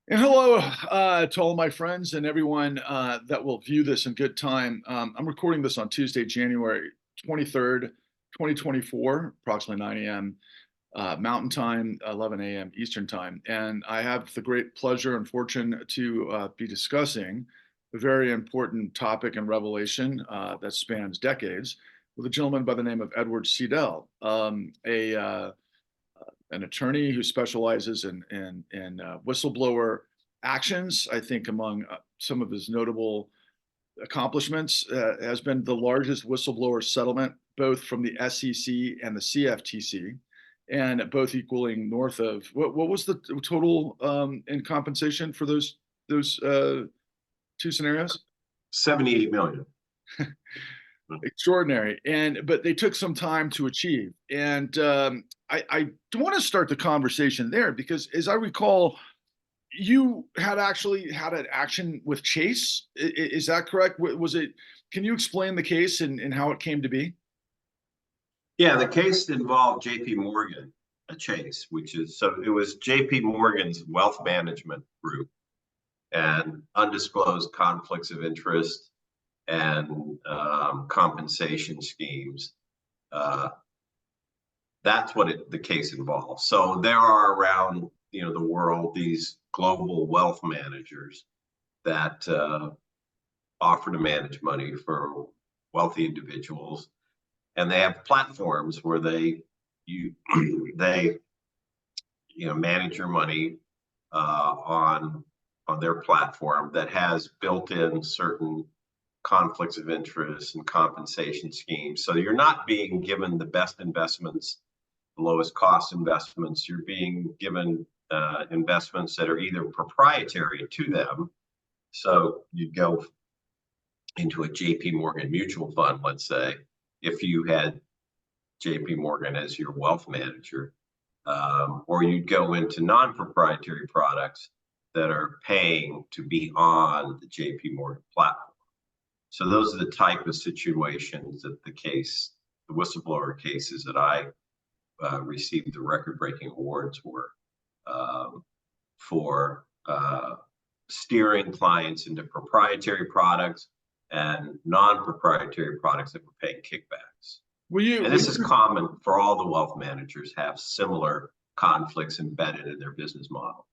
And hello to all my friends and everyone that will view this in good time. I'm recording this on Tuesday, January 23rd, 2024, approximately 9 a.m. Mountain Time, 11 a.m. Eastern Time. And I have the great pleasure and fortune to be discussing a very important topic and revelation that spans decades with a gentleman by the name of Edward Seidel, an attorney who specializes in whistleblower actions. I think among some of his notable accomplishments has been the largest whistleblower settlement, both from the SEC and the CFTC, and both equaling north of what was the total in compensation for those two scenarios? 78 million. Extraordinary. But they took some time to achieve. And I want to start the conversation there because, as I recall, you had actually had an action with Chase. Is that correct? Was it? Can you explain the case and how it came to be? Yeah, the case involved JP Morgan, a Chase, it was JP Morgan's wealth management group and undisclosed conflicts of interest and compensation schemes. That's what the case involves. So there are around the world these global wealth managers that offer to manage money for wealthy individuals, and they have platforms where they manage your money on their platform that has built-in certain conflicts of interest and compensation schemes. So you're not being given the best investments, the lowest cost investments. You're being given investments that are either proprietary to them. So you go into a JP Morgan mutual fund, let's say, if you had JP Morgan as your wealth manager, or you'd go into non-proprietary products that are paying to be on the JP Morgan platform. So those are the type of situations that the whistleblower cases that I received the record-breaking awards were for steering clients into proprietary products and non-proprietary products that were paying kickbacks. And this is common for all the wealth managers, have similar conflicts embedded in their business model.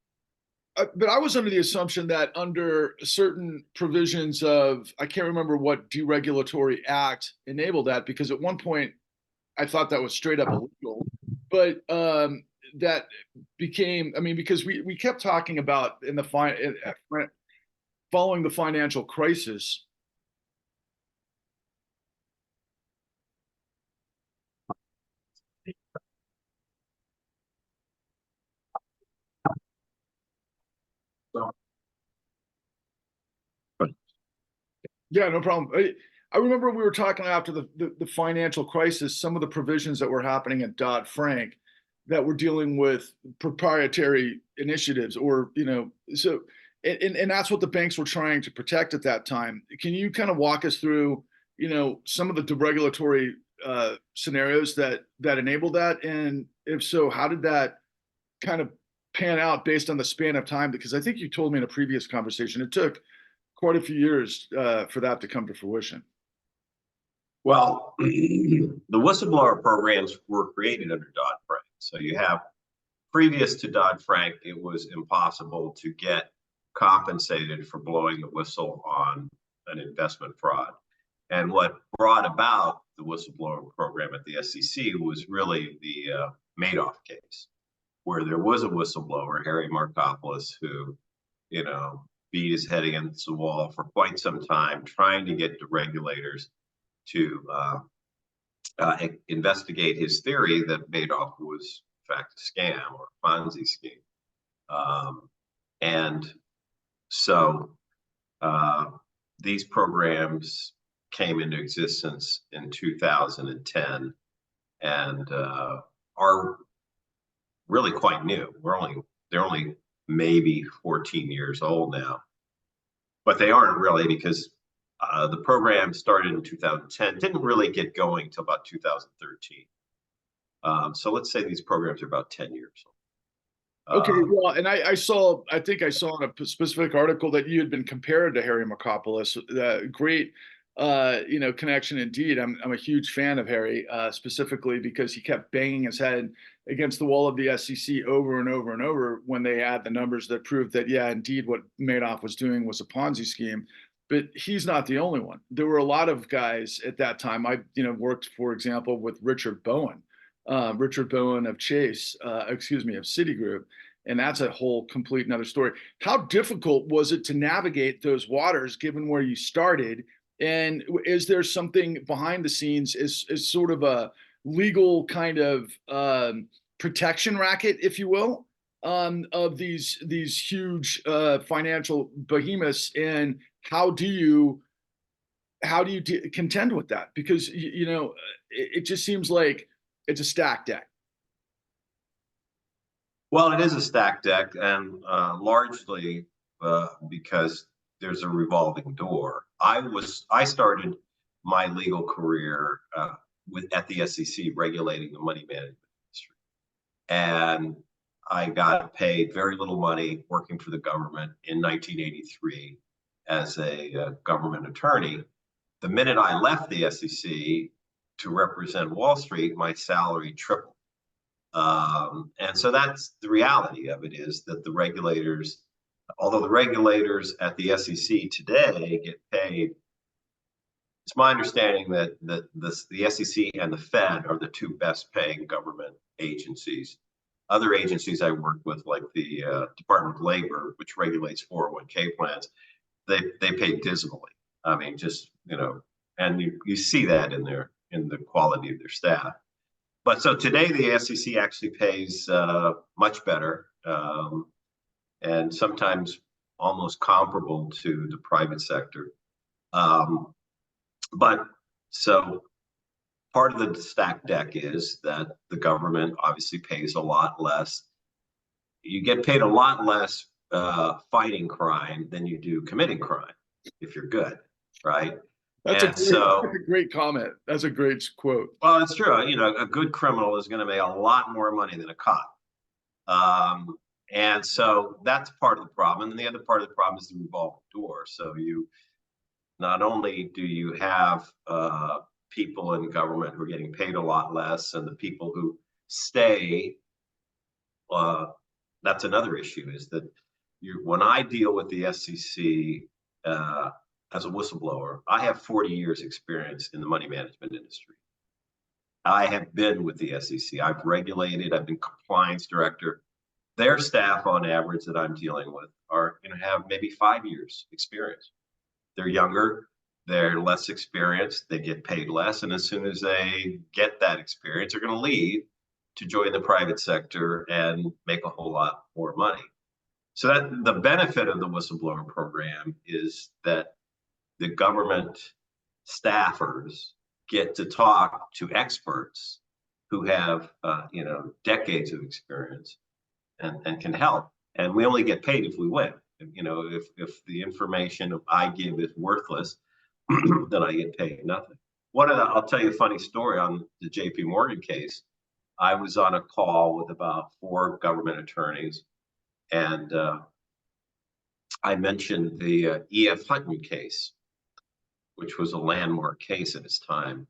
But I was under the assumption that under certain provisions of, I can't remember what deregulatory act enabled that, because at one point I thought that was straight up illegal. But that became, because we kept talking about following the financial crisis. Yeah, no problem. I remember we were talking after the financial crisis, some of the provisions that were happening at Dodd-Frank that were dealing with proprietary initiatives, or so, and that's what the banks were trying to protect at that time. Can you kind of walk us through some of the deregulatory scenarios that enable that, and if so, how did that kind of pan out based on the span of time? Because I think you told me in a previous conversation it took quite a few years for that to come to fruition. Well, the whistleblower programs were created under Dodd-Frank. So you have, previous to Dodd-Frank, it was impossible to get compensated for blowing the whistle on an investment fraud. And what brought about the whistleblower program at the SEC was really the Madoff case, where there was a whistleblower, Harry Markopoulos, who, beat his head against the wall for quite some time, trying to get the regulators to investigate his theory that Madoff was, in fact, a scam or a Ponzi scheme. And so these programs came into existence in 2010 and are really quite new. They're only maybe 14 years old now, but they aren't really, because the program started in 2010, didn't really get going till about 2013. So let's say these programs are about 10 years old. Okay, Um, well, and I think I saw in a specific article that you had been compared to Harry Markopolos. Great, connection indeed. I'm a huge fan of Harry, specifically because he kept banging his head against the wall of the SEC over and over and over when they had the numbers that proved that, yeah, indeed, what Madoff was doing was a Ponzi scheme. But he's not the only one. There were a lot of guys at that time. I, worked, for example, with Richard Bowen of Chase, of Citigroup, and that's a whole complete another story. How difficult was it to navigate those waters, given where you started? And is there something behind the scenes, is sort of a legal kind of protection racket, if you will, of these huge financial behemoths? And how do you contend with that? Because it just seems like it's a stacked deck. well, it is a stacked deck, and largely because there's a revolving door. I started my legal career at the SEC regulating the money management industry, and I got paid very little money working for the government in 1983 as a government attorney. The minute I left the SEC to represent Wall Street, my salary tripled. And so that's the reality of it, is that the regulators, although the regulators at the SEC today get paid, it's my understanding that the SEC and the Fed are the two best paying government agencies. Other agencies I work with, like the Department of Labor, which regulates 401k plans, they pay dismally. I mean, and you see that in the quality of their staff. But so today the SEC actually pays much better, and sometimes almost comparable to the private sector. But so part of the stack deck is that the government obviously pays a lot less. You get paid a lot less fighting crime than you do committing crime if you're good, right? That's a great comment. That's a great quote. Well, it's true. A good criminal is going to make a lot more money than a cop. And so that's part of the problem. And the other part of the problem is the revolving door. So not only do you have people in government who are getting paid a lot less, and the people who stay, that's another issue, is that when I deal with the SEC as a whistleblower, I have 40 years experience in the money management industry. I have been with the SEC. I've regulated, I've been compliance director. Their staff on average that I'm dealing with are going to have maybe 5 years experience. They're younger, they're less experienced, they get paid less. And as soon as they get that experience, they're going to leave to join the private sector and make a whole lot more money. So that the benefit of the whistleblower program is that the government staffers get to talk to experts who have decades of experience and can help. And we only get paid if we win. If the information I give is worthless, then I get paid nothing. I'll tell you a funny story on the JP Morgan case. I was on a call with about 4 government attorneys, and I mentioned the E.F. Hutton case, which was a landmark case at its time.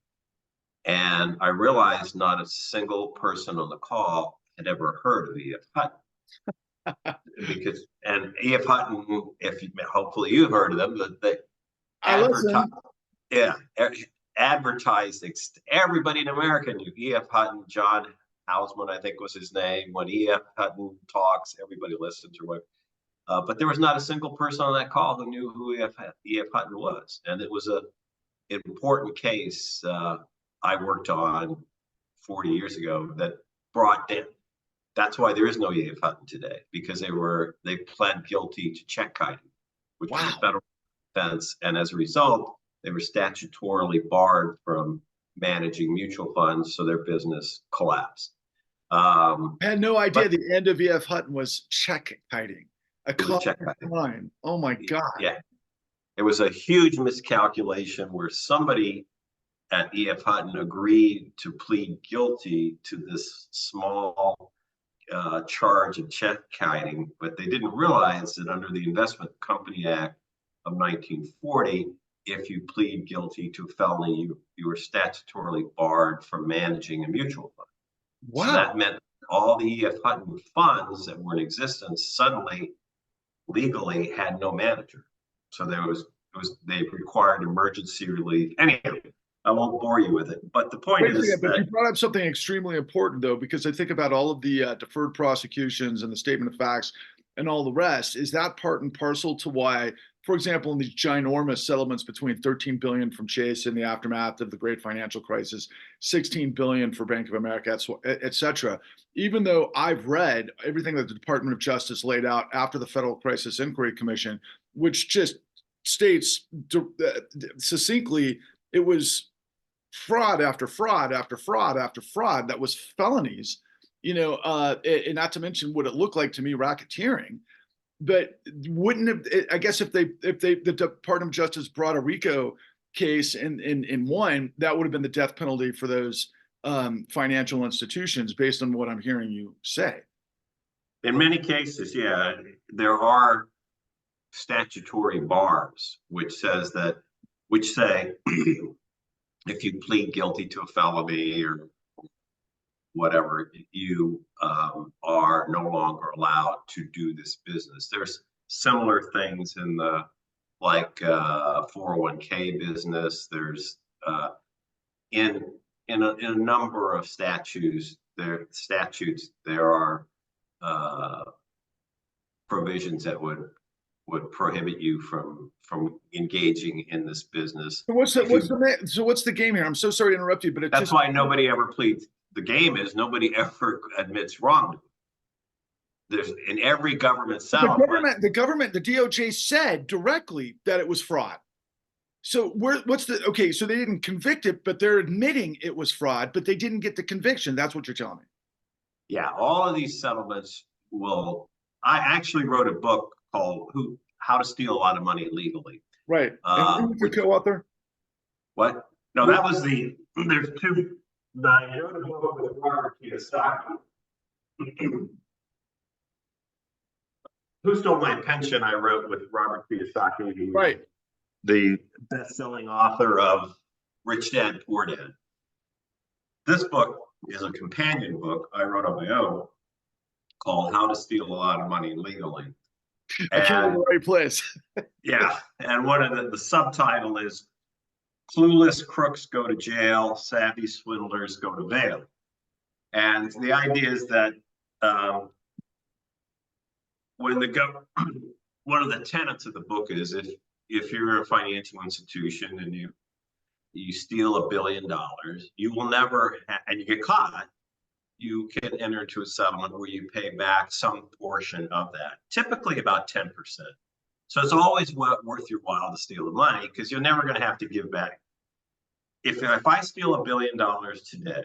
And I realized not a single person on the call had ever heard of E.F. Hutton. And E.F. Hutton, hopefully you've heard of them, but they advertised, everybody in America knew E.F. Hutton. John Hausman, I think was his name. When E.F. Hutton talks, everybody listens or what. But there was not a single person on that call who knew who E.F. Hutton was. And it was an important case I worked on 40 years ago that brought in. That's why there is no E.F. Hutton today, because they pled guilty to check kiting, which was a federal offense. And as a result, they were statutorily barred from managing mutual funds, so their business collapsed. I had no idea the end of E.F. Hutton was check kiting. A crime. Oh my God. Yeah. It was a huge miscalculation where somebody at E.F. Hutton agreed to plead guilty to this small charge of check kiting, but they didn't realize that under the Investment Company Act of 1940, if you plead guilty to a felony, you were statutorily barred from managing a mutual fund. Wow. So that meant all the E.F. Hutton funds that were in existence suddenly legally had no manager. So they required emergency relief. Anyway, I won't bore you with it, but the point Wait a is second, but that you brought up something extremely important, though, because I think about all of the deferred prosecutions and the statement of facts and all the rest. Is that part and parcel to why, for example, in these ginormous settlements between 13 billion from Chase in the aftermath of the great financial crisis, 16 billion for Bank of America, et cetera, even though I've read everything that the Department of Justice laid out after the Federal Crisis Inquiry Commission, which just states succinctly it was fraud after fraud after fraud after fraud that was felonies, and not to mention what it looked like to me, racketeering. But wouldn't have, I guess, if the Department of Justice brought a RICO case in one, that would have been the death penalty for those financial institutions, based on what I'm hearing you say. in many cases, yeah, there are statutory bars which say if you plead guilty to a felony or whatever, you are no longer allowed to do this business. There's similar things in the 401k business. There's in a number of statutes there are provisions that would prohibit you from engaging in this business. So what's the game here? I'm so sorry to interrupt you, but that's why nobody ever pleads. The game is nobody ever admits wrongdoing. There's in every government settlement. The DOJ said directly that it was fraud. So okay? So they didn't convict it, but they're admitting it was fraud, but they didn't get the conviction. That's what you're telling me. Yeah, all of these settlements will. I actually wrote a book called How to Steal a Lot of Money Legally. Right. And who's the co-author? What? No, that was there's two. I wrote a book with Robert Kiyosaki. Who Stole My Pension? I wrote with Robert Kiyosaki, right, the best-selling author of Rich Dad Poor Dad. This book is a companion book I wrote on my own called How to Steal a Lot of Money Legally. I came to the right place. Yeah, and one of the subtitle is Clueless Crooks Go to Jail, Savvy Swindlers Go to Bail. And the idea is that one of the tenets of the book is if you're a financial institution and you steal $1 billion, you will never, and you get caught, you can enter into a settlement where you pay back some portion of that, typically about 10%. So it's always worth your while to steal the money because you're never going to have to give back. If I steal $1 billion today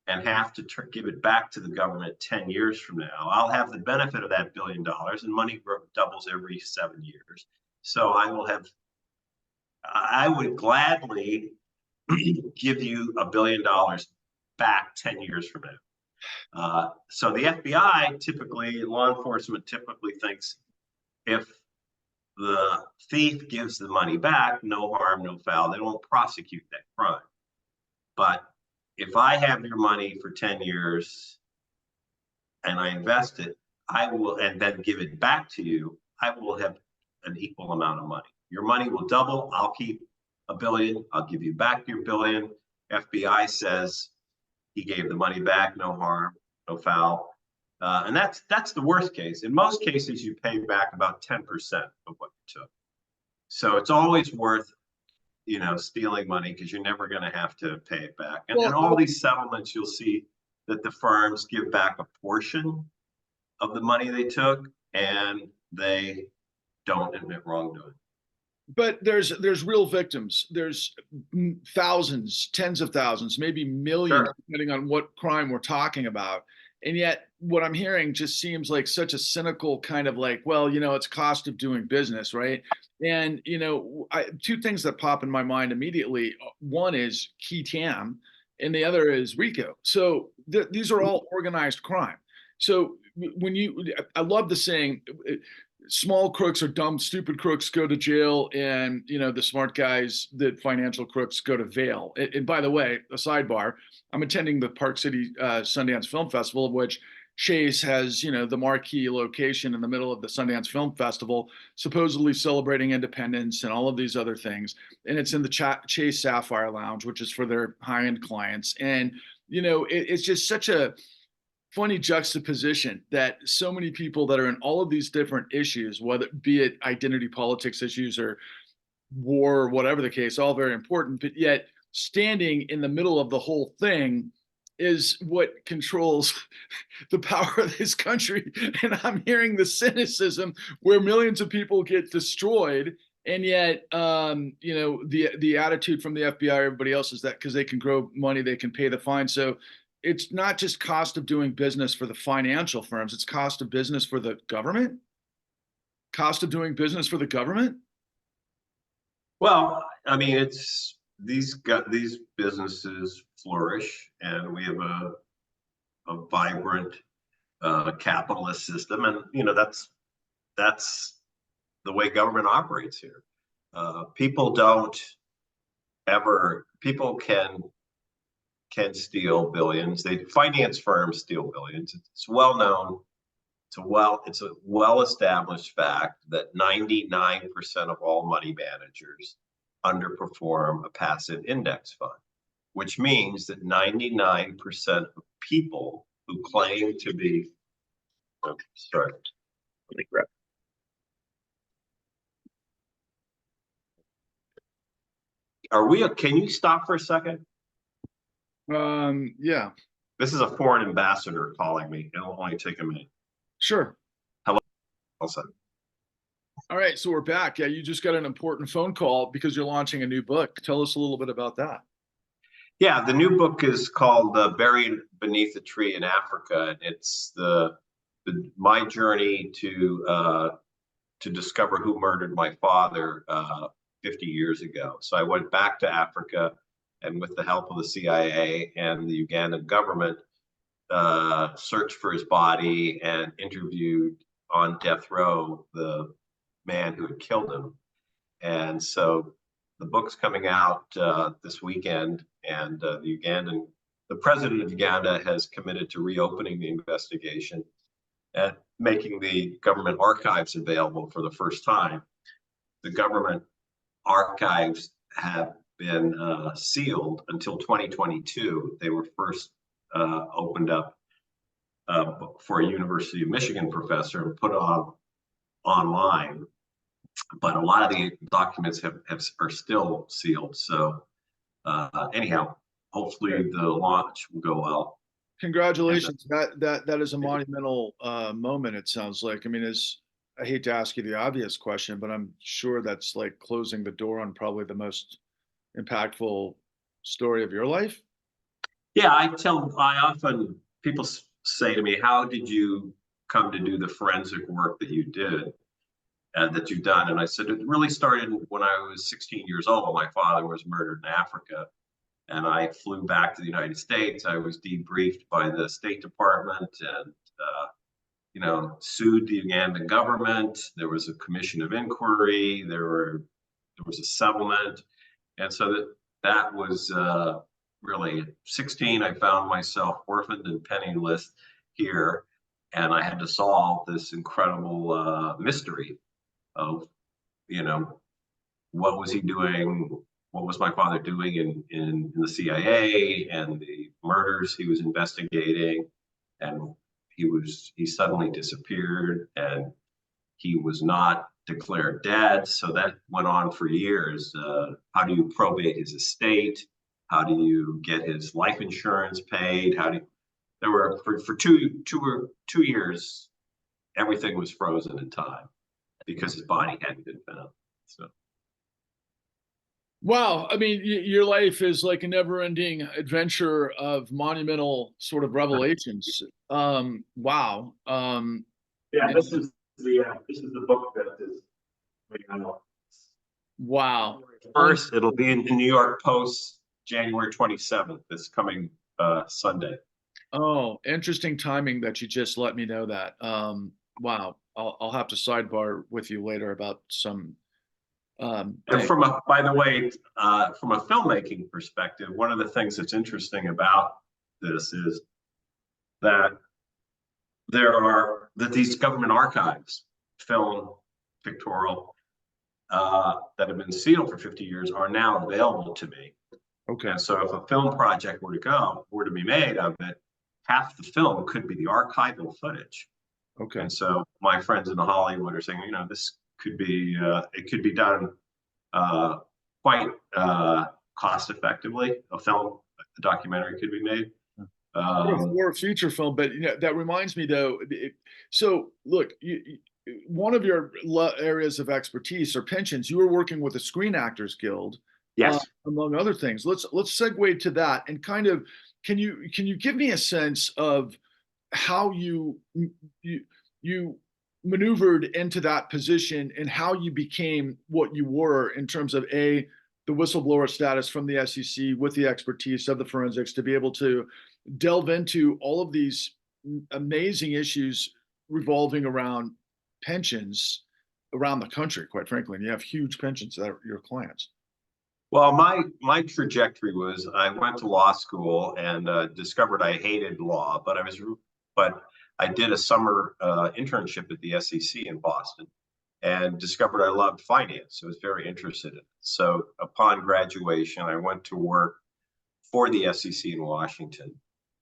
and have to give it back to the government 10 years from now, I'll have the benefit of that $1 billion, and money doubles every 7 years. So I would gladly give you $1 billion back 10 years from now. So the FBI typically, law enforcement typically thinks if the thief gives the money back, no harm, no foul. They won't prosecute that crime. But if I have your money for 10 years and I invest it, I will, and then give it back to you, I will have an equal amount of money. Your money will double. I'll keep $1 billion. I'll give you back your $1 billion. FBI says he gave the money back, no harm, no foul. And that's the worst case. In most cases, you pay back about 10% of what you took. So it's always worth, stealing money because you're never going to have to pay it back. And in all these settlements, you'll see that the firms give back a portion of the money they took, and they don't admit wrongdoing. But there's real victims. There's thousands, tens of thousands, maybe millions, Sure, depending on what crime we're talking about. And yet what I'm hearing just seems like such a cynical kind of it's cost of doing business, right? And, two things that pop in my mind immediately. One is key tam, and the other is RICO. So these are all organized crime. So when I love the saying, small crooks or dumb, stupid crooks go to jail, and the smart guys, the financial crooks, go to jail. And by the way, a sidebar: I'm attending the Park City Sundance Film Festival, of which Chase has, the marquee location in the middle of the Sundance Film Festival, supposedly celebrating independence and all of these other things. And it's in the Chase Sapphire Lounge, which is for their high-end clients. And it's just such a funny juxtaposition that so many people that are in all of these different issues, whether be it identity politics issues or war or whatever the case, all very important, but yet standing in the middle of the whole thing is what controls the power of this country. And I'm hearing the cynicism where millions of people get destroyed. And yet, the attitude from the FBI, everybody else, is that because they can grow money, they can pay the fine. So it's not just cost of doing business for the financial firms, it's cost of business for the government. Cost of doing business for the government. Well, I mean, it's these businesses flourish, and we have a vibrant capitalist system, and that's the way government operates here. People can steal billions. Finance firms steal billions. It's well known. It's a well-established fact that 99% of all money managers underperform a passive index fund, which means that 99% of people who claim to be, sorry, let me grab. Can you stop for a second? Yeah. This is a foreign ambassador calling me. It'll only take a minute. Sure. Hello. Also. All right, so we're back. Yeah, you just got an important phone call because you're launching a new book. Tell us a little bit about that. Yeah, the new book is called "Buried Beneath a Tree in Africa." It's my journey to discover who murdered my father 50 years ago. So I went back to Africa, and with the help of the CIA and the Ugandan government, searched for his body and interviewed on death row the man who had killed him. And so the book's coming out this weekend, and the president of Uganda has committed to reopening the investigation and making the government archives available for the first time. The government archives have been sealed until 2022. They were first opened up for a University of Michigan professor and put on online, but a lot of the documents are still sealed. So anyhow, hopefully the launch will go well. Congratulations. That is a monumental moment, it sounds like. I mean, I hate to ask you the obvious question, but I'm sure that's like closing the door on probably the most impactful story of your life. Yeah, people say to me, how did you come to do the forensic work that you did and that you've done? And I said, it really started when I was 16 years old. My father was murdered in Africa, and I flew back to the United States. I was debriefed by the State Department and, sued the Ugandan government. There was a commission of inquiry. There was a settlement. And so that was really 16. I found myself orphaned and penniless here, and I had to solve this incredible mystery of, what was he doing? What was my father doing in the CIA and the murders he was investigating? And he suddenly disappeared, and he was not declared dead. So that went on for years. How do you probate his estate? How do you get his life insurance paid? There were for 2 years, everything was frozen in time because his body hadn't been found. So. Wow. I mean, your life is like a never-ending adventure of monumental sort of revelations. Wow. Yeah, this is the book that is coming out. Wow. First, it'll be in the New York Post, January 27th, this coming Sunday. Oh, interesting timing that you just let me know that. Wow. I'll have to sidebar with you later about some And thing. by the way, from a filmmaking perspective, one of the things that's interesting about this is that that these government archives, film, pictorial, that have been sealed for 50 years are now available to me. Okay. And so if a film project were to be made of it, half the film could be the archival footage. Okay. And so my friends in Hollywood are saying, this could be, it could be done quite cost effectively. A documentary could be made. Or a feature film, but that reminds me though. So look, one of your areas of expertise are pensions. You were working with the Screen Actors Guild, Yes. among other things. Let's segue to that and kind of can you give me a sense of how you maneuvered into that position and how you became what you were in terms of the whistleblower status from the SEC with the expertise of the forensics to be able to delve into all of these amazing issues revolving around pensions around the country, quite frankly. And you have huge pensions that are your clients. Well, my trajectory was I went to law school and discovered I hated law, but I did a summer internship at the SEC in Boston and discovered I loved finance. I was very interested in it. So upon graduation, I went to work for the SEC in Washington,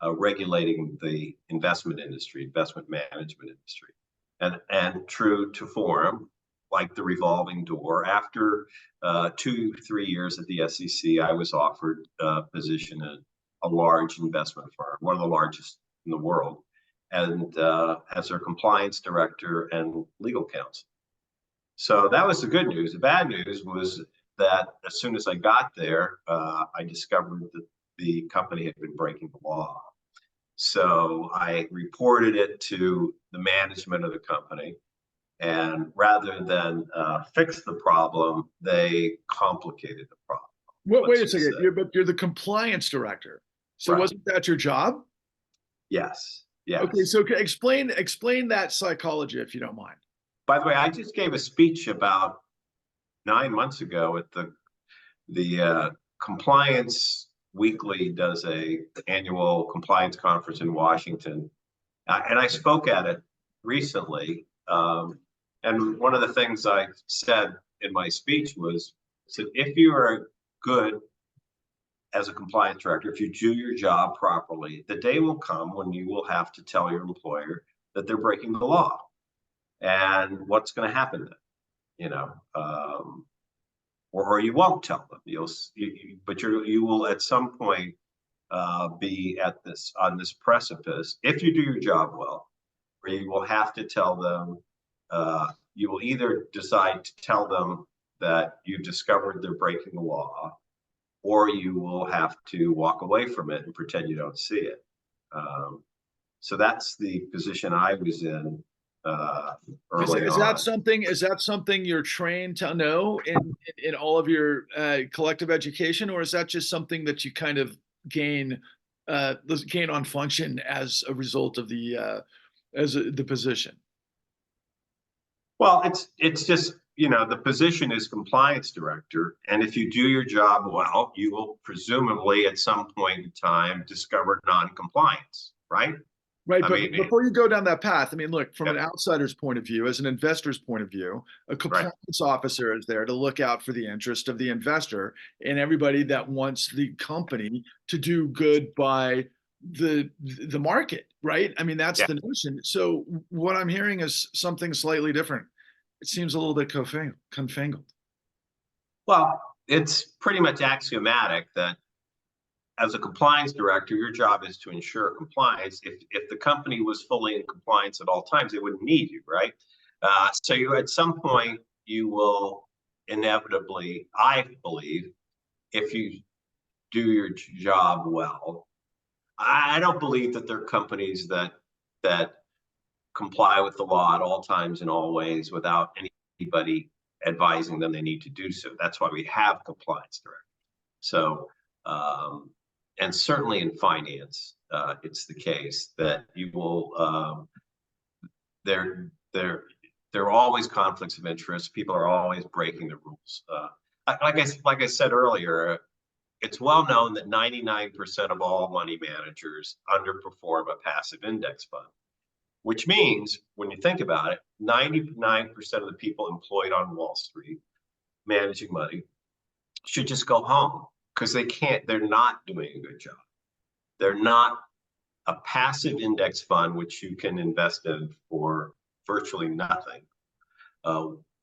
regulating the investment management industry. And true to form, like the revolving door, after 2-3 years at the SEC, I was offered a position at a large investment firm, one of the largest in the world, and as their compliance director and legal counsel. So that was the good news. The bad news was that as soon as I got there, I discovered that the company had been breaking the law. So I reported it to the management of the company. And rather than fix the problem, they complicated the problem. Wait a second. You're the compliance director. So Right. wasn't that your job? Yes. Okay. So explain that psychology, if you don't mind. By the way, I just gave a speech about 9 months ago at the Compliance Weekly does a annual compliance conference in Washington, and I spoke at it recently. And one of the things I said in my speech was, if you are good as a compliance director, if you do your job properly, the day will come when you will have to tell your employer that they're breaking the law. And what's going to happen then? Or you won't tell them. But you will at some point be on this precipice if you do your job well, where you will have to tell them. You will either decide to tell them that you've discovered they're breaking the law, or you will have to walk away from it and pretend you don't see it. So that's the position I was in early Is on. Is that something you're trained to know in all of your collective education, or is that just something that you kind of gain on function as a result of the position? Well, it's just, the position is compliance director, and if you do your job well, you will presumably at some point in time discover non-compliance, right? Right, but before you go down that path, I mean, look, from an Yep. outsider's point of view, as an investor's point of view, a compliance officer is there to look out for the interest of the investor and everybody that wants the company to do good by the market, right? I mean, that's Yeah. the notion. So what I'm hearing is something slightly different. It seems a little bit confangled. Well, it's pretty much axiomatic that as a compliance director, your job is to ensure compliance. If the company was fully in compliance at all times, they wouldn't need you, right? So you at some point you will inevitably, I believe, if you do your job well. I don't believe that there are companies that comply with the law at all times in all ways without anybody advising them they need to do so. That's why we have compliance directors. So and certainly in finance, it's the case that you will, there are always conflicts of interest. People are always breaking the rules. Like I said earlier, it's well known that 99% of all money managers underperform a passive index fund, which means when you think about it, 99% of the people employed on Wall Street managing money should just go home because they're not doing a good job. They're not a passive index fund, which you can invest in for virtually nothing.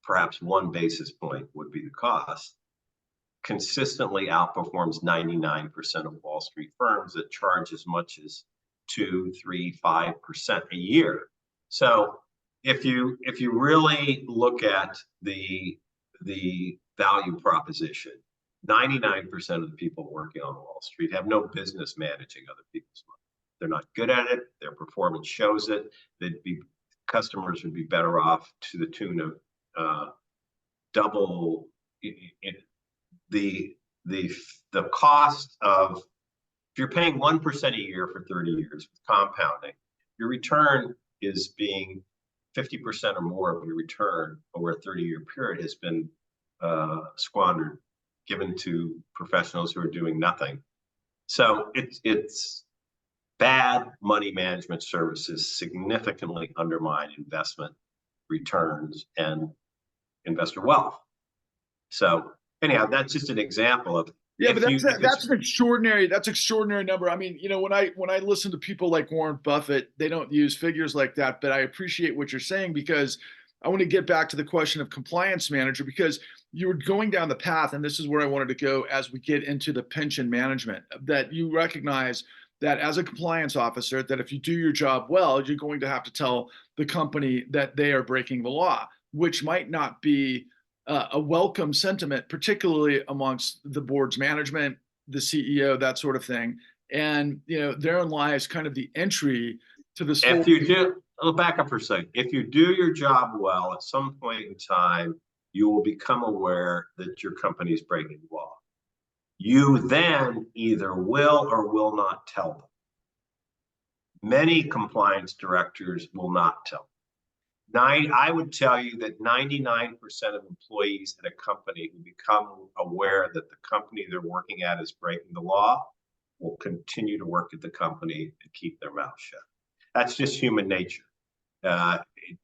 Perhaps 1 basis point would be the cost. Consistently outperforms 99% of Wall Street firms that charge as much as 2, 3, 5% a year. So if you really look at the value proposition, 99% of the people working on Wall Street have no business managing other people's money. They're not good at it. Their performance shows it. Customers would be better off to the tune of double the cost of, if you're paying 1% a year for 30 years with compounding, your return is being 50% or more of your return over a 30-year period has been squandered, given to professionals who are doing nothing. So it's bad money management services significantly undermine investment returns and investor wealth. So anyhow, that's just an example of, yeah, but that's an extraordinary number. I mean, when I listen to people like Warren Buffett, they don't use figures like that, but I appreciate what you're saying, because I want to get back to the question of compliance manager, because you were going down the path, and this is where I wanted to go as we get into the pension management, that you recognize that as a compliance officer, that if you do your job well, you're going to have to tell the company that they are breaking the law, which might not be a welcome sentiment, particularly amongst the board's management, the CEO, that sort of thing. And therein lies kind of the entry to this. If you do, I'll back up for a second. If you do your job well, at some point in time, you will become aware that your company is breaking the law. You then either will or will not tell them. Many compliance directors will not tell them. I would tell you that 99% of employees at a company who become aware that the company they're working at is breaking the law will continue to work at the company and keep their mouth shut. That's just human nature.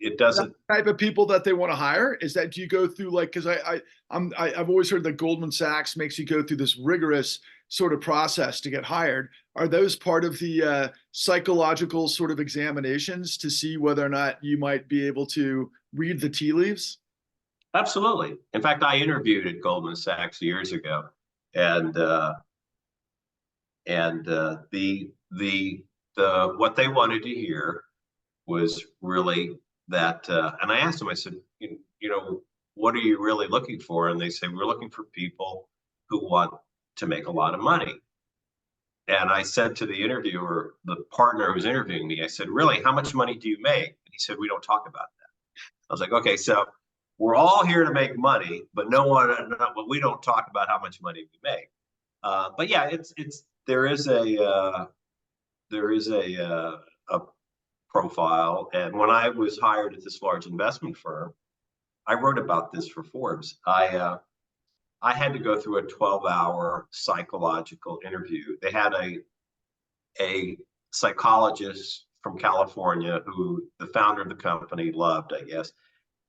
It doesn't. The type of people that they want to hire is that, do you go through, like, because I've always heard that Goldman Sachs makes you go through this rigorous sort of process to get hired. Are those part of the psychological sort of examinations to see whether or not you might be able to read the tea leaves? Absolutely. In fact, I interviewed at Goldman Sachs years ago, and what they wanted to hear was really that, and I asked them, I said, what are you really looking for? And they said, we're looking for people who want to make a lot of money. And I said to the interviewer, the partner who was interviewing me, I said, really, how much money do you make? And he said, we don't talk about that. I was like, okay, so we're all here to make money, but we don't talk about how much money we make. But yeah, there is a profile. And when I was hired at this large investment firm, I wrote about this for Forbes. I had to go through a 12-hour psychological interview. They had a psychologist from California who the founder of the company loved, I guess.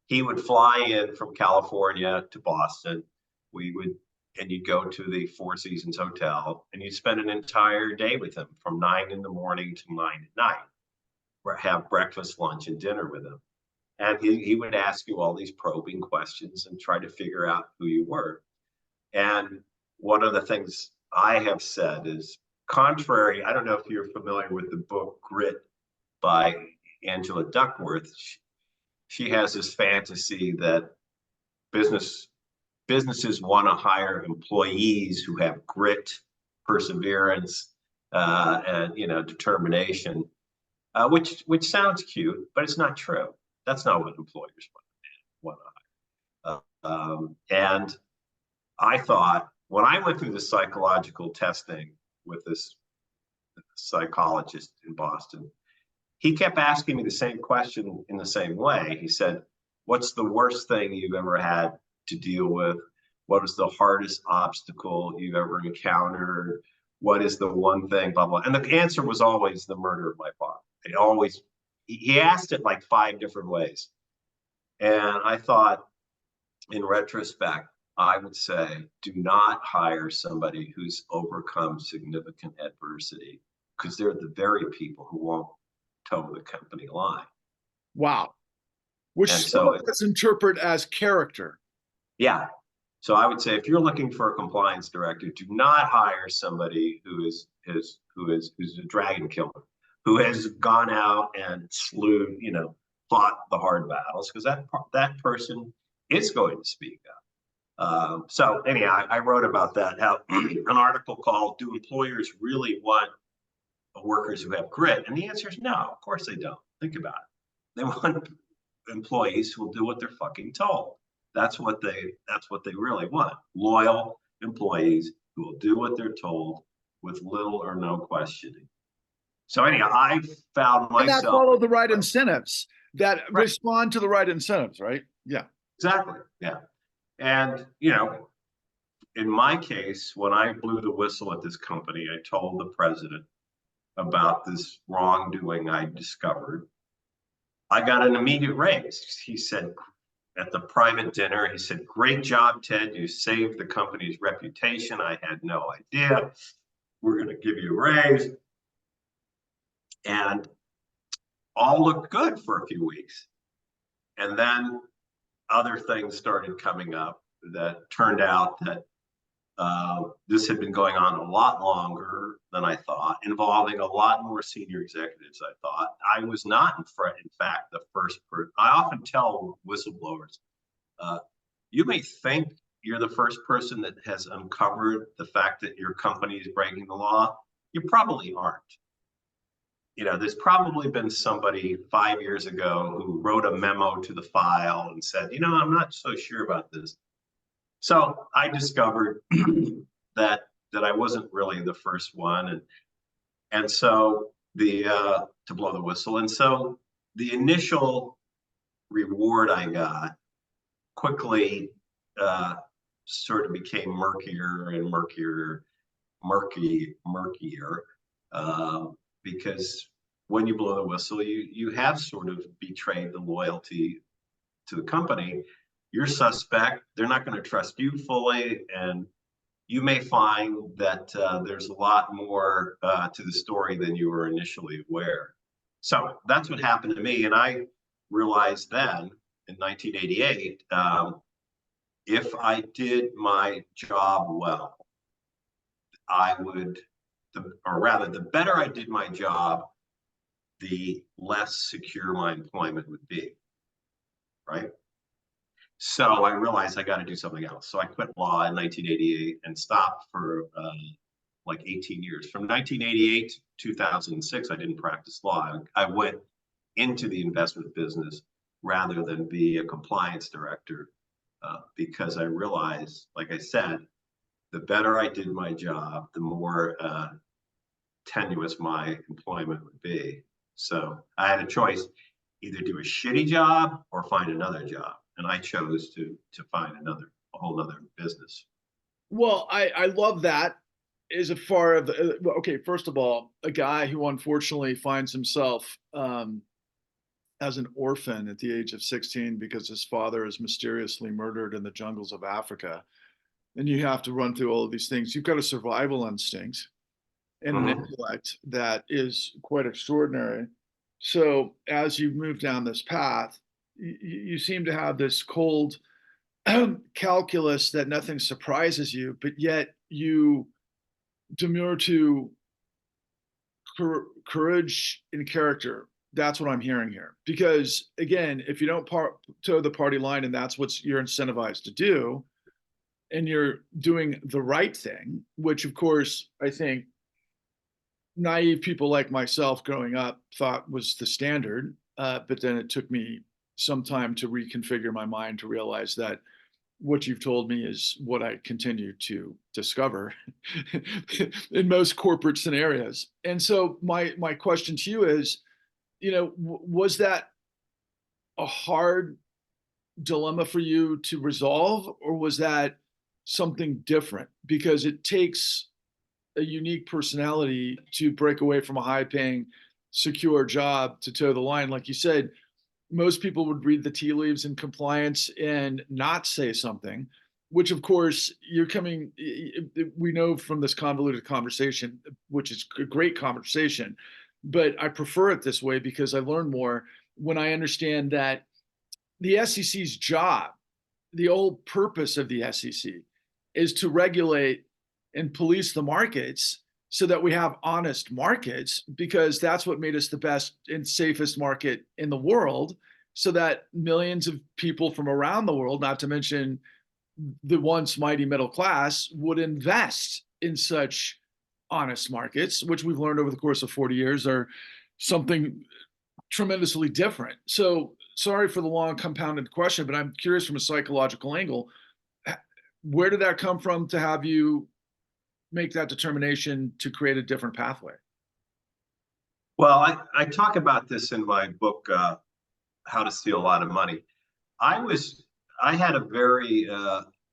He would fly in from California to Boston. And you'd go to the Four Seasons Hotel, and you'd spend an entire day with him from 9 in the morning to 9 at night, or have breakfast, lunch, and dinner with him. And he would ask you all these probing questions and try to figure out who you were. And one of the things I have said is, contrary, I don't know if you're familiar with the book Grit by Angela Duckworth. She has this fantasy that businesses want to hire employees who have grit, perseverance, and determination, which sounds cute, but it's not true. That's not what employers want to hire. And I thought, when I went through the psychological testing with this psychologist in Boston. He kept asking me the same question in the same way. He said, what's the worst thing you've ever had to deal with? What was the hardest obstacle you've ever encountered? What is the one thing, blah, blah. And the answer was always the murder of my father. He asked it like 5 different ways. And I thought, in retrospect, I would say, do not hire somebody who's overcome significant adversity, because they're the very people who won't toe the company line. Wow. Which some of us interpret as character. Yeah. So I would say, if you're looking for a compliance director, do not hire somebody who is a dragon killer, who has gone out and slew, fought the hard battles, because that person is going to speak up. So anyhow, I wrote about that, how an article called, "Do Employers Really Want Workers Who Have Grit?" And the answer is no, of course they don't. Think about it. They want employees who will do what they're fucking told. That's what they really want. Loyal employees who will do what they're told with little or no questioning. So anyhow, I found myself. And that follow the right incentives, that respond to the right incentives, right? Yeah. Exactly. Yeah. And, in my case, when I blew the whistle at this company, I told the president about this wrongdoing I discovered. I got an immediate raise. He said, at the private dinner, he said, "Great job, Ted. You saved the company's reputation. I had no idea. We're going to give you a raise." And all looked good for a few weeks. And then other things started coming up that turned out that this had been going on a lot longer than I thought, involving a lot more senior executives. I thought I was not, in fact, the first person. I often tell whistleblowers, you may think you're the first person that has uncovered the fact that your company is breaking the law. You probably aren't. There's probably been somebody 5 years ago who wrote a memo to the file and said, I'm not so sure about this. So I discovered that I wasn't really the first one, and so to blow the whistle. And so the initial reward I got quickly sort of became murkier and murkier, because when you blow the whistle, you have sort of betrayed the loyalty to the company. You're suspect. They're not going to trust you fully, and you may find that there's a lot more to the story than you were initially aware. So that's what happened to me, and I realized then in 1988, if I did my job well, the better I did my job, the less secure my employment would be, right? So I realized I got to do something else. So I quit law in 1988 and stopped for like 18 years. From 1988 to 2006, I didn't practice law. I went into the investment business rather than be a compliance director because I realized, like I said, the better I did my job, the more tenuous my employment would be. So I had a choice, either do a shitty job or find another job. And I chose to find a whole other business. Well, I love that. As far as okay, first of all, a guy who unfortunately finds himself as an orphan at the age of 16 because his father is mysteriously murdered in the jungles of Africa, and you have to run through all of these things. You've got a survival instinct and an intellect that is quite extraordinary. So as you move down this path, you seem to have this cold calculus that nothing surprises you, but yet you demur to courage and character. That's what I'm hearing here. Because again, if you don't toe the party line and that's what you're incentivized to do, and you're doing the right thing, which of course I think naive people like myself growing up thought was the standard, but then it took me some time to reconfigure my mind to realize that what you've told me is what I continue to discover in most corporate scenarios. And so my question to you is, was that a hard dilemma for you to resolve, or was that something different? Because it takes a unique personality to break away from a high paying, secure job to toe the line. Like you said, most people would read the tea leaves in compliance and not say something, which of course we know from this convoluted conversation, which is a great conversation, but I prefer it this way because I learn more when I understand that the SEC's job, the old purpose of the SEC, is to regulate and police the markets so that we have honest markets, because that's what made us the best and safest market in the world, so that millions of people from around the world, not to mention the once mighty middle class, would invest in such honest markets, which we've learned over the course of 40 years are something tremendously different. So sorry for the long compounded question, but I'm curious from a psychological angle, where did that come from to have you make that determination to create a different pathway? Well, I talk about this in my book, How to Steal a Lot of Money. I had a very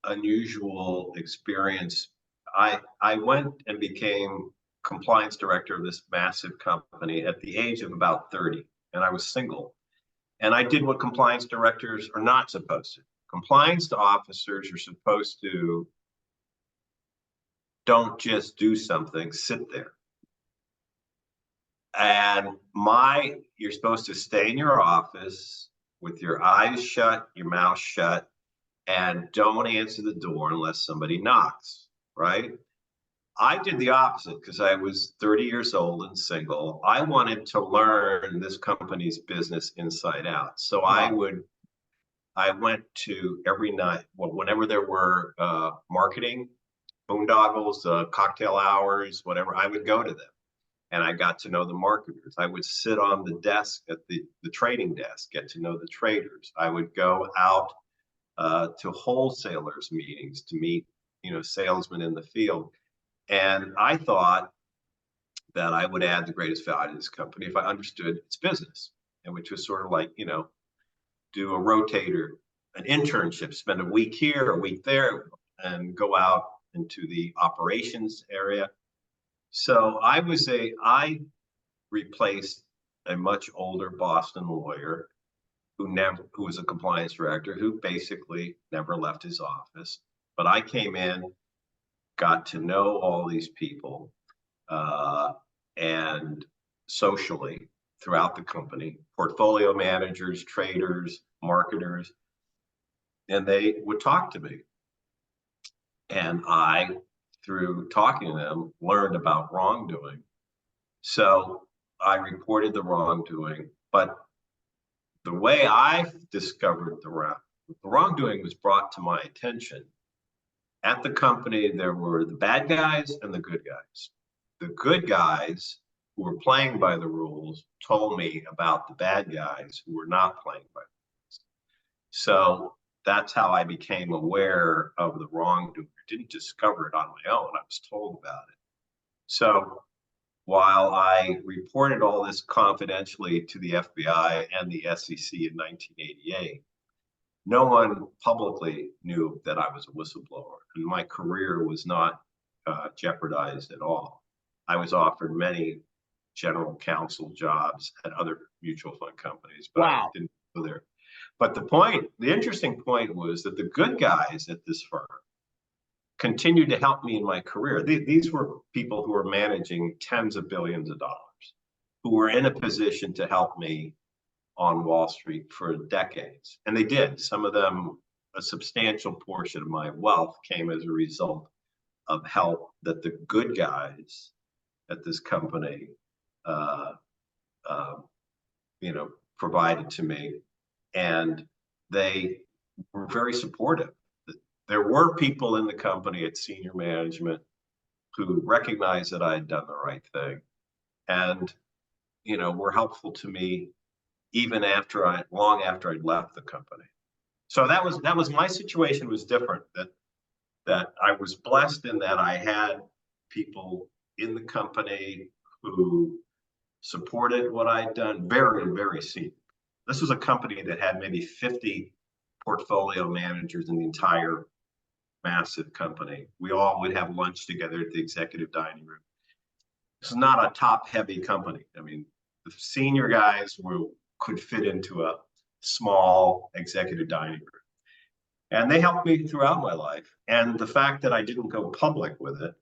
unusual experience. I went and became compliance director of this massive company at the age of about 30, and I was single. And I did what compliance directors are not supposed to. Compliance officers are supposed to don't just do something, sit there. And you're supposed to stay in your office with your eyes shut, your mouth shut, and don't answer the door unless somebody knocks, right? I did the opposite because I was 30 years old and single. I wanted to learn this company's business inside out. So Wow. I went to every night, well, whenever there were marketing, boondoggles, cocktail hours, whatever, I would go to them. And I got to know the marketers. I would sit on the desk at the trading desk, get to know the traders. I would go out to wholesalers meetings to meet, salesmen in the field. And I thought that I would add the greatest value to this company if I understood its business, and which was sort of like, do a rotator, an internship, spend a week here, a week there, and go out into the operations area. So I replaced a much older Boston lawyer who was a compliance director who basically never left his office. But I came in, got to know all these people, and socially throughout the company, portfolio managers, traders, marketers, and they would talk to me. And I, through talking to them, learned about wrongdoing. So I reported the wrongdoing, but the way I discovered the wrongdoing was brought to my attention. At the company, there were the bad guys and the good guys. The good guys who were playing by the rules told me about the bad guys who were not playing by the rules. So that's how I became aware of the wrongdoing. I didn't discover it on my own. I was told about it. So while I reported all this confidentially to the FBI and the SEC in 1988, no one publicly knew that I was a whistleblower, and my career was not jeopardized at all. I was offered many general counsel jobs at other mutual fund companies, but Wow. I didn't go there. But the interesting point was that the good guys at this firm continued to help me in my career. These were people who were managing tens of billions of dollars, who were in a position to help me on Wall Street for decades. And they did. Some of them, a substantial portion of my wealth came as a result of help that the good guys at this company, provided to me. And they were very supportive. There were people in the company at senior management who recognized that I had done the right thing and, were helpful to me even long after I'd left the company. So that was my situation was different. That I was blessed in that I had people in the company who supported what I'd done. Very, very senior. This was a company that had maybe 50 portfolio managers in the entire massive company. We all would have lunch together at the executive dining room. This is not a top heavy company. I mean, the senior guys could fit into a small executive dining room. And they helped me throughout my life. And the fact that I didn't go public with it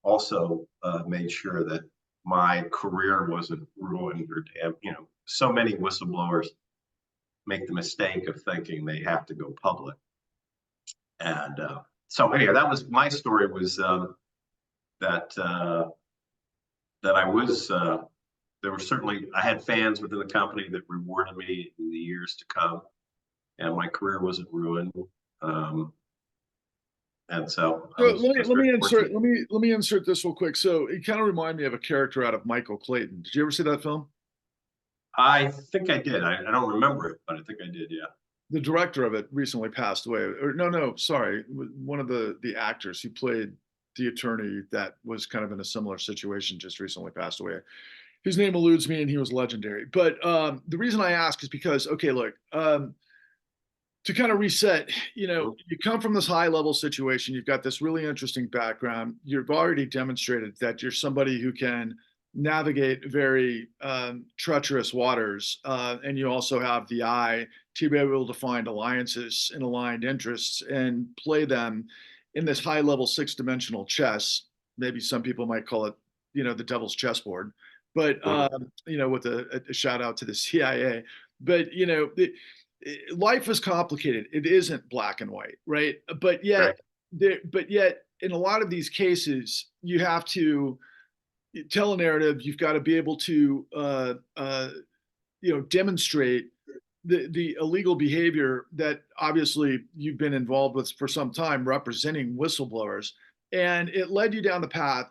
also made sure that my career wasn't ruined or damned. You know, so many whistleblowers make the mistake of thinking they have to go public. And so anyway, that was my story, was that I was, there were certainly, I had fans within the company that rewarded me in the years to come, and my career wasn't ruined. And so let me insert this real quick. So it kind of reminded me of a character out of Michael Clayton. Did you ever see that film? I think I did. I don't remember it, but I think I did. Yeah. The director of it recently passed away. Or no, sorry, one of the actors who played the attorney that was kind of in a similar situation just recently passed away. His name eludes me, and he was legendary. But the reason I ask is because, okay, look, to kind of reset, you know, you come from this high level situation, you've got this really interesting background, you've already demonstrated that you're somebody who can navigate very treacherous waters, and you also have the eye to be able to find alliances and aligned interests and play them in this high level 6-dimensional chess. Maybe some people might call it, you know, the devil's chessboard, but you know, with a shout out to the CIA. But you know, life is complicated. It isn't black and white, right? But yet, in a lot of these cases, you have to tell a narrative. You've got to be able to, you know, demonstrate the illegal behavior that obviously you've been involved with for some time, representing whistleblowers, and it led you down the path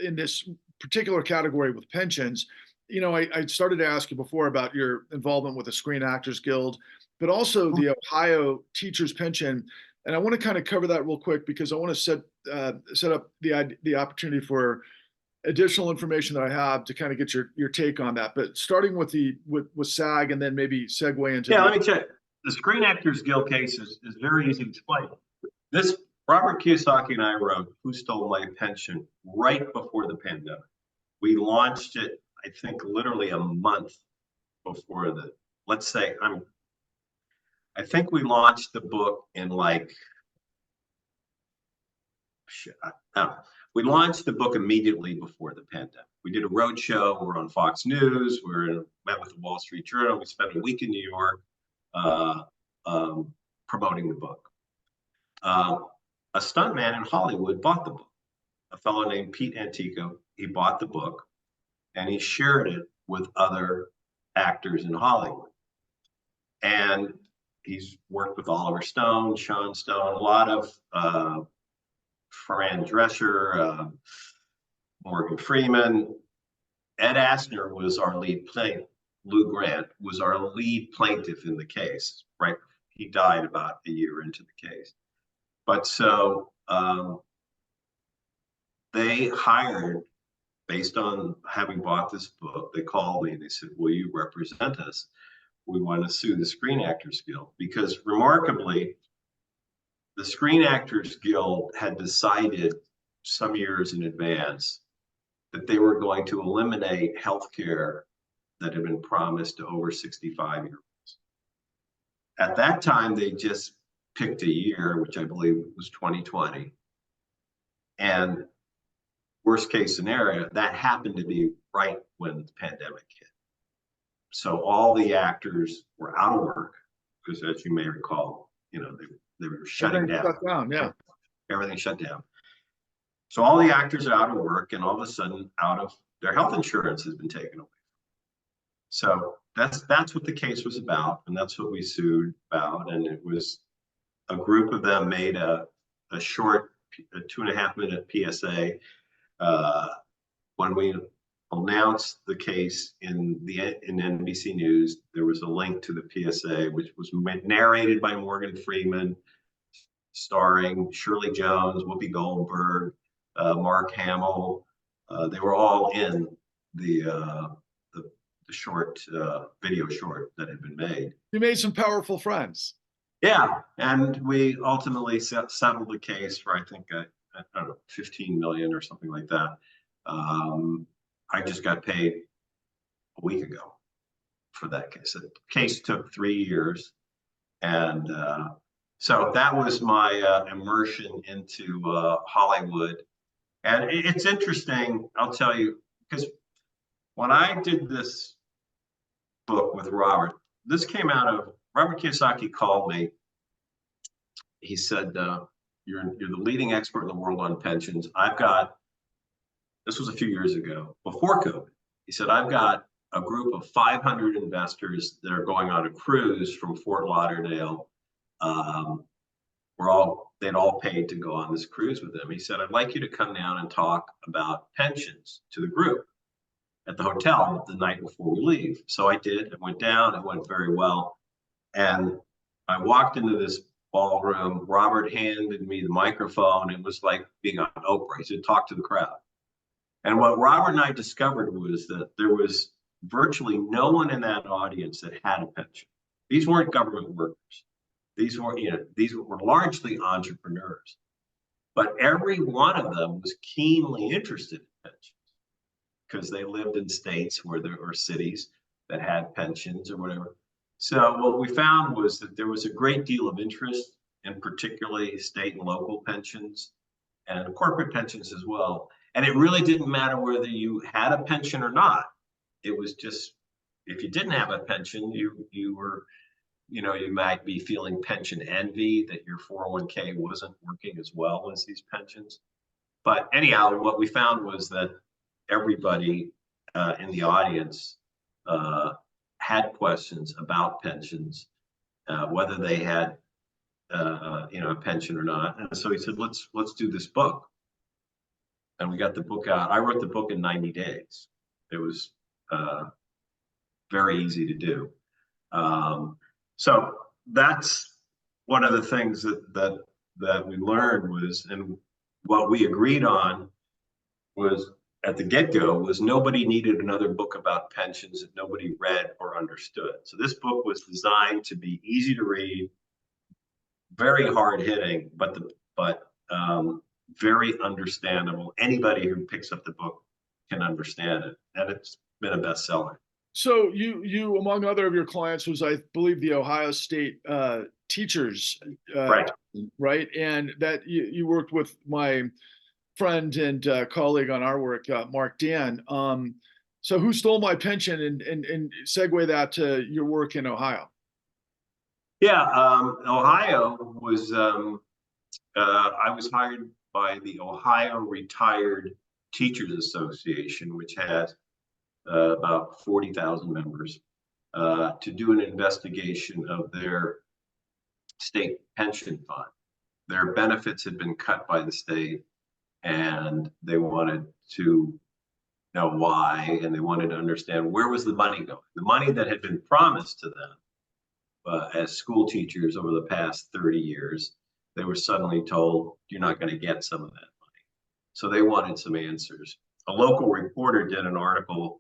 in this particular category with pensions. You know, I started to ask you before about your involvement with the Screen Actors Guild, but also the Ohio Teachers Pension. And I want to kind of cover that real quick because I want to set up the opportunity for additional information that I have to kind of get your take on that. But starting with with SAG, and then maybe segue into let me check. The Screen Actors Guild case is very easy to explain. This Robert Kiyosaki and I wrote "Who Stole My Pension" right before the pandemic. We launched it, I think, literally a month before let's say, I think we launched the book in we launched the book immediately before the pandemic. We did a road show. We were on Fox News. Met with the Wall Street Journal. We spent a week in New York promoting the book. A stuntman in Hollywood bought the book. A fellow named Pete Antico. He bought the book, and he shared it with other actors in Hollywood. And he's worked with Oliver Stone, Sean Stone, a lot of Fran Drescher, Morgan Freeman. Ed Asner was our lead plaintiff. Lou Grant was our lead plaintiff in the case, right? He died about a year into the case. But so they hired, based on having bought this book, they called me and they said, "Will you represent us? We want to sue the Screen Actors Guild." Because remarkably, the Screen Actors Guild had decided some years in advance that they were going to eliminate health care that had been promised to over 65-year-olds. At that time, they just picked a year, which I believe was 2020. And worst case scenario, that happened to be right when the pandemic hit. So all the actors were out of work because, as you may recall, you know, they were shutting down. Shut down, yeah. Everything shut down. So all the actors are out of work, and all of a sudden, out of their health insurance has been taken away. So that's what the case was about, and that's what we sued about. And it was a group of them made a short, a 2.5-minute PSA when we announced the case in NBC News. There was a link to the PSA, which was narrated by Morgan Freeman, starring Shirley Jones, Whoopi Goldberg, Mark Hamill. They were all in the short video short that had been made. You made some powerful friends. Yeah, and we ultimately settled the case for, I think, I don't know, 15 million or something like that. I just got paid a week ago for that case. The case took 3 years, and so that was my immersion into Hollywood. And it's interesting, I'll tell you, because when I did this book with Robert, this came out of, Robert Kiyosaki called me. He said, you're the leading expert in the world on pensions. This was a few years ago, before COVID. He said, I've got a group of 500 investors that are going on a cruise from Fort Lauderdale. They'd all paid to go on this cruise with them. He said, I'd like you to come down and talk about pensions to the group at the hotel the night before we leave. So I did. I went down. It went very well. And I walked into this ballroom. Robert handed me the microphone. It was like being on Oprah. He said, talk to the crowd. And what Robert and I discovered was that there was virtually no one in that audience that had a pension. These weren't government workers. These were largely entrepreneurs. But every one of them was keenly interested in pensions because they lived in states where there were cities that had pensions or whatever. So what we found was that there was a great deal of interest in particularly state and local pensions and corporate pensions as well. And it really didn't matter whether you had a pension or not. It was just, if you didn't have a pension, you were, you might be feeling pension envy that your 401k wasn't working as well as these pensions. But anyhow, what we found was that everybody in the audience had questions about pensions, whether they had a pension or not. And so he said, let's do this book. And we got the book out. I wrote the book in 90 days. It was very easy to do. So that's one of the things that we learned was, and what we agreed on was at the get-go was nobody needed another book about pensions that nobody read or understood. So this book was designed to be easy to read, very hard-hitting, but very understandable. Anybody who picks up the book can understand it, and it's been a bestseller. So you among other of your clients was, I believe, the Ohio State teachers, right? And that you worked with my friend and colleague on our work, Mark Dan. So who stole my pension, and segue that to your work in Ohio? Yeah, Ohio was, I was hired by the Ohio Retired Teachers Association, which has about 40,000 members, to do an investigation of their state pension fund. Their benefits had been cut by the state, and they wanted to know why, and they wanted to understand where was the money going. The money that had been promised to them as school teachers over the past 30 years, they were suddenly told, you're not going to get some of that money. So they wanted some answers. A local reporter did an article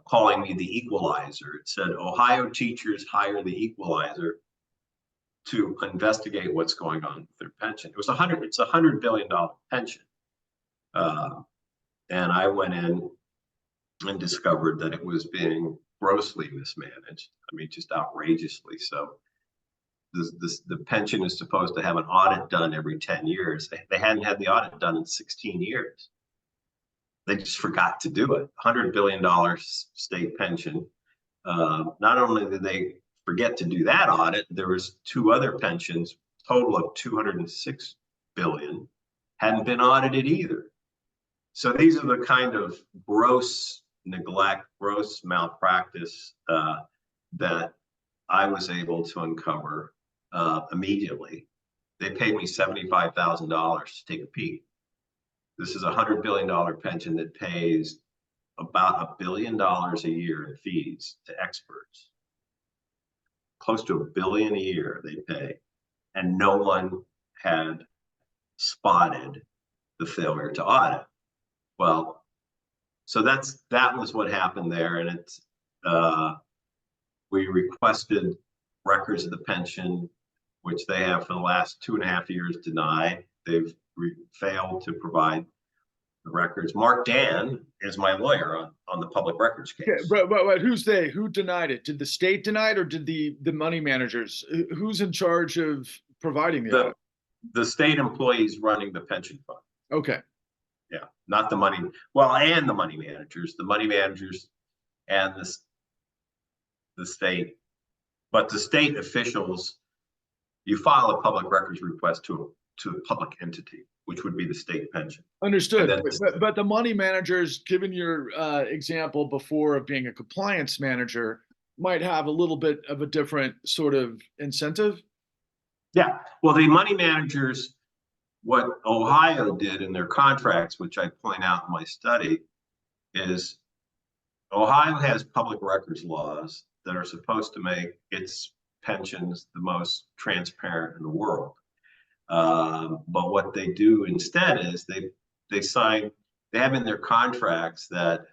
calling me the equalizer. It said, Ohio teachers hire the equalizer to investigate what's going on with their pension. It's $100 billion pension. And I went in and discovered that it was being grossly mismanaged. I mean, just outrageously so. The pension is supposed to have an audit done every 10 years. They hadn't had the audit done in 16 years. They just forgot to do it. $100 billion state pension. Not only did they forget to do that audit, there was two other pensions, total of $206 billion, hadn't been audited either. So these are the kind of gross neglect, gross malpractice that I was able to uncover immediately. They paid me $75,000 to take a peek. This is a $100 billion pension that pays about $1 billion a year in fees to experts. Close to $1 billion a year they pay, and no one had spotted the failure to audit. Well, so that was what happened there, and it's we requested records of the pension, which they have for the last 2.5 years denied. They've failed to provide the records. Mark Dan is my lawyer on the public records case. Okay, but who's they? Who denied it? Did the state deny it, or did the money managers? Who's in charge of providing the audit? The state employees running the pension fund. Okay. Yeah, not the money. Well, and the money managers and the state. But the state officials, you file a public records request to a public entity, which would be the state pension. Understood. But the money managers, given your example before of being a compliance manager, might have a little bit of a different sort of incentive. Yeah. Well, the money managers, what Ohio did in their contracts, which I point out in my study, is Ohio has public records laws that are supposed to make its pensions the most transparent in the world. But what they do instead is they have in their contracts that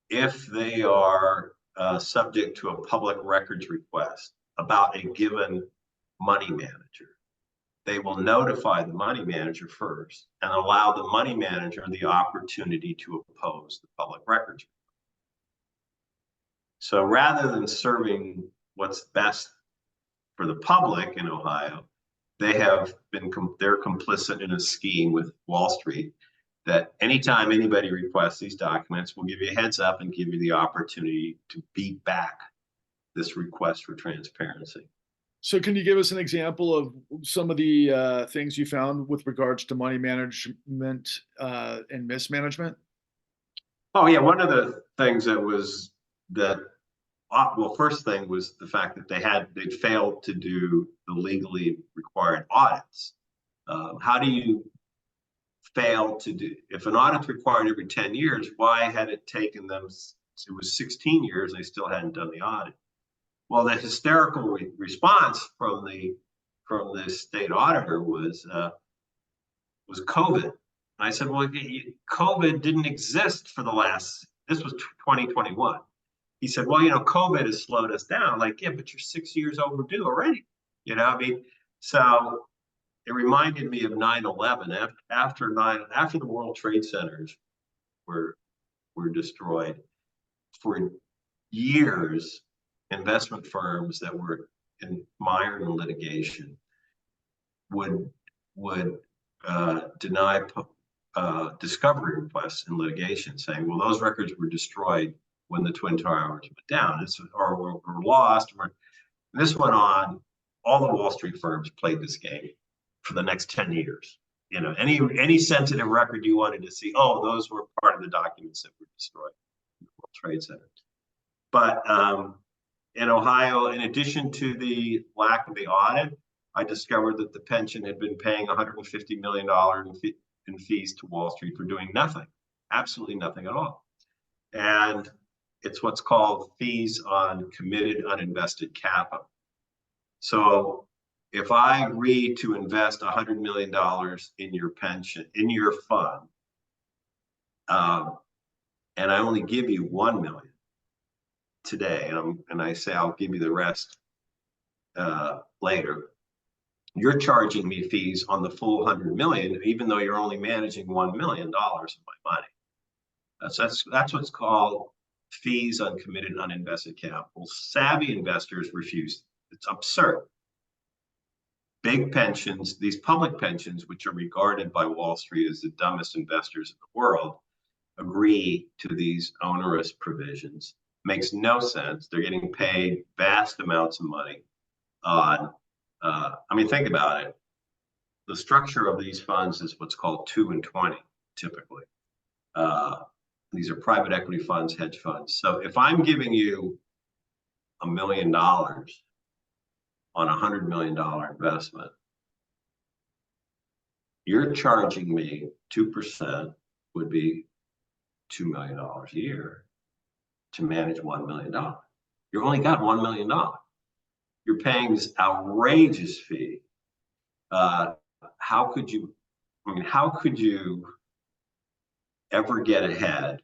if they are subject to a public records request about a given money manager, they will notify the money manager first and allow the money manager the opportunity to oppose the public records. So rather than serving what's best for the public in Ohio, they're complicit in a scheme with Wall Street that anytime anybody requests these documents, we'll give you a heads up and give you the opportunity to beat back this request for transparency. So can you give us an example of some of the things you found with regards to money management and mismanagement? Oh yeah, one of the things first thing was the fact that they'd failed to do the legally required audits. How do you fail to do, if an audit's required every 10 years, why had it taken them, it was 16 years, they still hadn't done the audit? Well, the hysterical response from the state auditor was COVID. And I said, well, COVID didn't exist for this was 2021. He said, well, COVID has slowed us down. Like, yeah, but you're 6 years overdue already. So it reminded me of 9/11. After the World Trade Centers were destroyed, for years, investment firms that were mired in litigation would deny discovery requests in litigation, saying, well, those records were destroyed when the Twin Towers went down, or were lost. And this went on. All the Wall Street firms played this game for the next 10 years. Any sensitive record you wanted to see, oh, those were part of the documents that were destroyed in the World Trade Center. But in Ohio, in addition to the lack of the audit, I discovered that the pension had been paying $150 million in fees to Wall Street for doing nothing, absolutely nothing at all. And it's what's called fees on committed uninvested capital. So if I agree to invest $100 million in your pension, in your fund, and I only give you $1 million today, and I say I'll give you the rest later, you're charging me fees on the full $100 million, even though you're only managing $1 million of my money. That's what's called fees on committed uninvested capital. Savvy investors refuse. It's absurd. Big pensions, these public pensions, which are regarded by Wall Street as the dumbest investors in the world, agree to these onerous provisions. Makes no sense. They're getting paid vast amounts of money on, think about it. The structure of these funds is what's called 2 and 20, typically. These are private equity funds, hedge funds. So if I'm giving you $1 million on a $100 million investment, you're charging me 2% would be $2 million a year to manage $1 million. You only got $1 million. You're paying this outrageous fee. How could you, how could you ever get ahead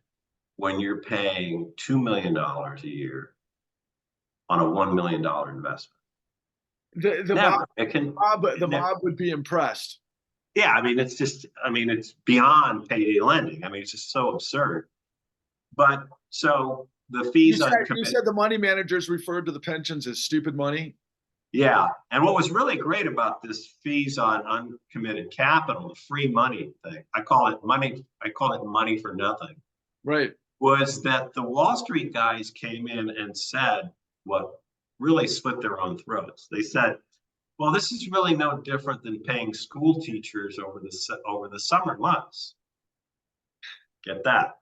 when you're paying $2 million a year on a $1 million investment? The mob would be impressed. Yeah, it's just, it's beyond payday lending. It's just so absurd. But so the fees you said the money managers referred to the pensions as stupid money. Yeah, and what was really great about this fees on uncommitted capital, the free money thing, I call it money for nothing. Right. Was that the Wall Street guys came in and said what really slit their own throats. They said, well, this is really no different than paying school teachers over the summer months. Get that?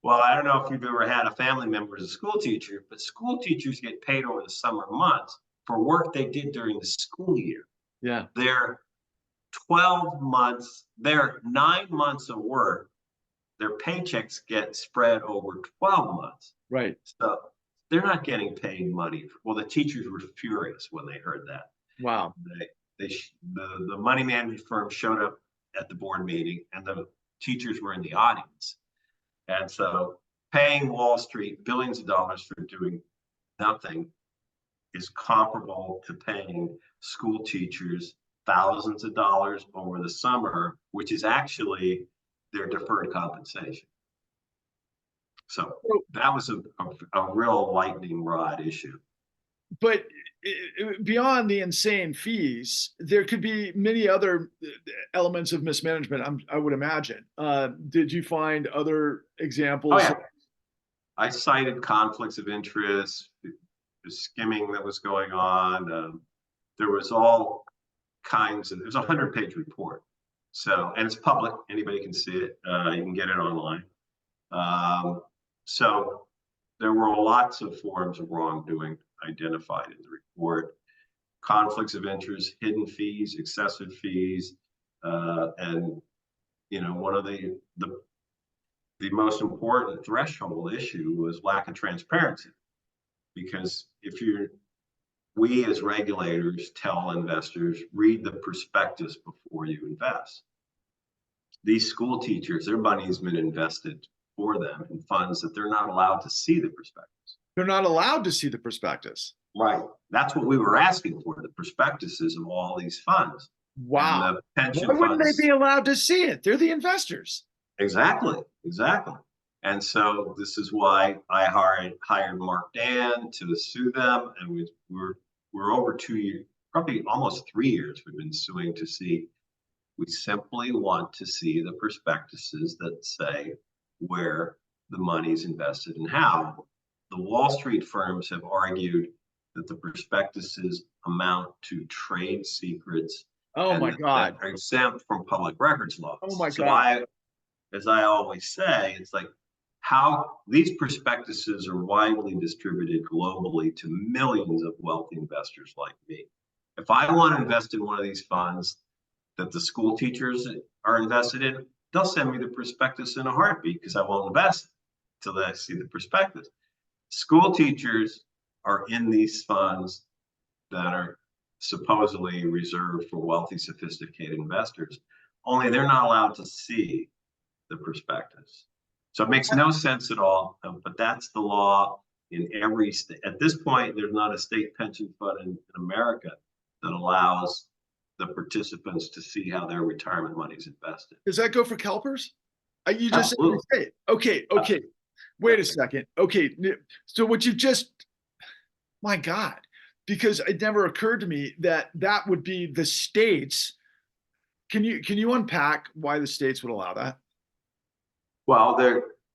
Well, I don't know if you've ever had a family member as a school teacher, but school teachers get paid over the summer months for work they did during the school year. Yeah. Their 12 months, their 9 months of work, their paychecks get spread over 12 months. Right. So they're not getting paid money. Well, the teachers were furious when they heard that. Wow. The money management firm showed up at the board meeting and the teachers were in the audience. And so paying Wall Street billions of dollars for doing nothing is comparable to paying school teachers thousands of dollars over the summer, which is actually their deferred compensation. So that was a real lightning rod issue. But beyond the insane fees, there could be many other elements of mismanagement, I would imagine. Did you find other examples? Oh, yeah. I cited conflicts of interest, the skimming that was going on. There was all kinds of, there's a 100-page report. So, and it's public, anybody can see it. You can get it online. So there were lots of forms of wrongdoing identified in the report. Conflicts of interest, hidden fees, excessive fees, and one of the most important threshold issue was lack of transparency. Because we as regulators tell investors, read the prospectus before you invest. These school teachers, their money has been invested for them in funds that they're not allowed to see the prospectus. They're not allowed to see the prospectus. Right. That's what we were asking for, the prospectuses of all these funds. Wow. Why wouldn't they be allowed to see it? They're the investors. Exactly. And so this is why I hired Mark Dan to sue them. And we're over 2 years, probably almost 3 years, we've been suing to see. We simply want to see the prospectuses that say where the money's invested and how. The Wall Street firms have argued that the prospectuses amount to trade secrets. Oh my God. Are exempt from public records laws. Oh my God. As I always say, it's like how these prospectuses are widely distributed globally to millions of wealthy investors like me. If I want to invest in one of these funds that the school teachers are invested in, they'll send me the prospectus in a heartbeat because I won't invest until I see the prospectus. School teachers are in these funds that are supposedly reserved for wealthy, sophisticated investors, only they're not allowed to see the prospectus. So it makes no sense at all, but that's the law in every state. At this point, there's not a state pension fund in America that allows the participants to see how their retirement money is invested. Does that go for CalPERS? You just said it. Okay. Wait a second. Okay, so what you just, my God, because it never occurred to me that would be the states. Can you unpack why the states would allow that? Well,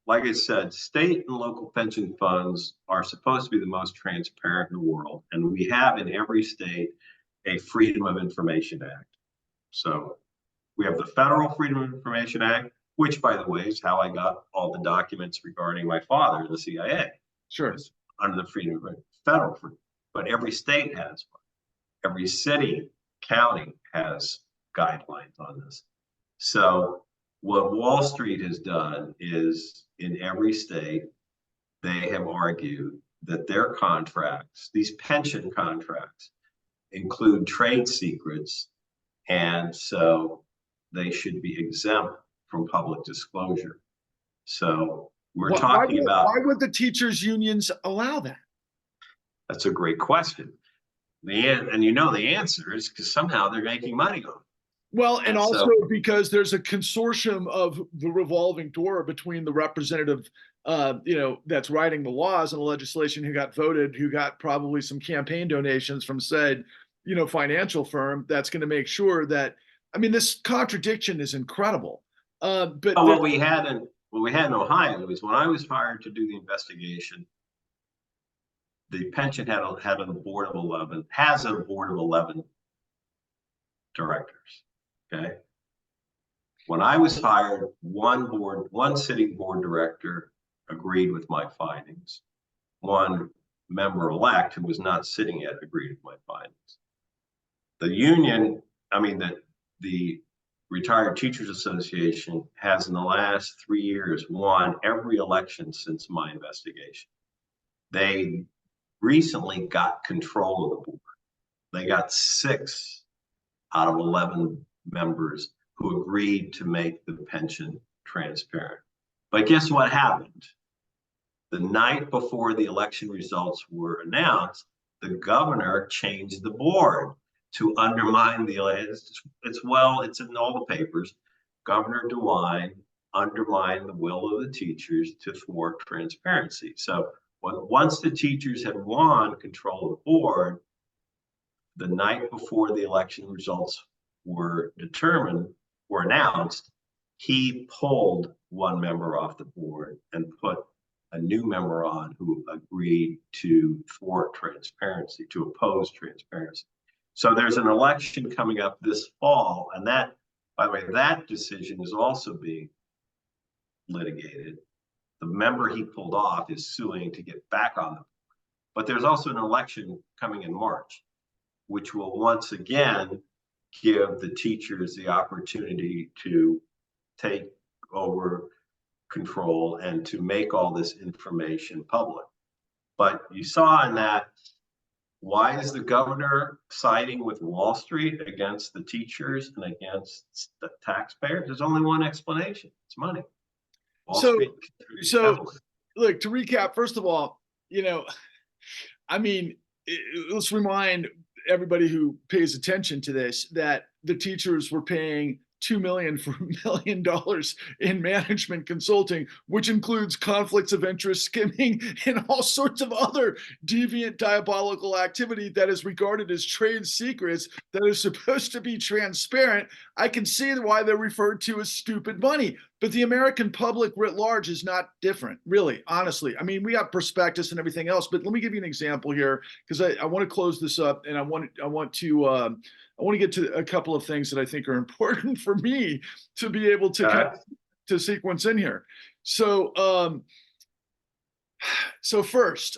like I said, state and local pension funds are supposed to be the most transparent in the world. And we have in every state a Freedom of Information Act. So we have the Federal Freedom of Information Act, which, by the way, is how I got all the documents regarding my father, the CIA. Sure. Under the federal freedom. But every state has one. Every city, county has guidelines on this. So what Wall Street has done is in every state, they have argued that their contracts, these pension contracts, include trade secrets, and so they should be exempt from public disclosure. So we're talking about. Why would the teachers' unions allow that? That's a great question. And you know the answer is because somehow they're making money on it. Well, and also so, because there's a consortium of the revolving door between the representative, that's writing the laws and the legislation who got voted, who got probably some campaign donations from said, financial firm that's going to make sure that, this contradiction is incredible. But what we had in Ohio is when I was hired to do the investigation, the pension has a board of 11 directors. Okay. When I was hired, one sitting board director agreed with my findings. One member-elect who was not sitting yet agreed with my findings. The union, the Retired Teachers Association has in the last 3 years won every election since my investigation. They recently got control of the board. They got 6 out of 11 members who agreed to make the pension transparent. But guess what happened? The night before the election results were announced, the governor changed the board to undermine the election. It's in all the papers. Governor DeWine undermined the will of the teachers to thwart transparency. So once the teachers had won control of the board, the night before the election results were announced, he pulled one member off the board and put a new member on who agreed to thwart transparency, to oppose transparency. So there's an election coming up this fall, and that, by the way, that decision is also being litigated. The member he pulled off is suing to get back on the board. But there's also an election coming in March, which will once again give the teachers the opportunity to take over control and to make all this information public. But you saw in that, why is the governor siding with Wall Street against the teachers and against the taxpayers? There's only one explanation. It's money. Wall Street look, to recap, first of all, let's remind everybody who pays attention to this that the teachers were paying $2 million for $1 million in management consulting, which includes conflicts of interest, skimming, and all sorts of other deviant, diabolical activity that is regarded as trade secrets that is supposed to be transparent. I can see why they're referred to as stupid money, but the American public writ large is not different, really, honestly. We have prospectus and everything else, but let me give you an example here, because I want to close this up, and I want to get to a couple of things that I think are important for me to be able to to sequence in here. So first,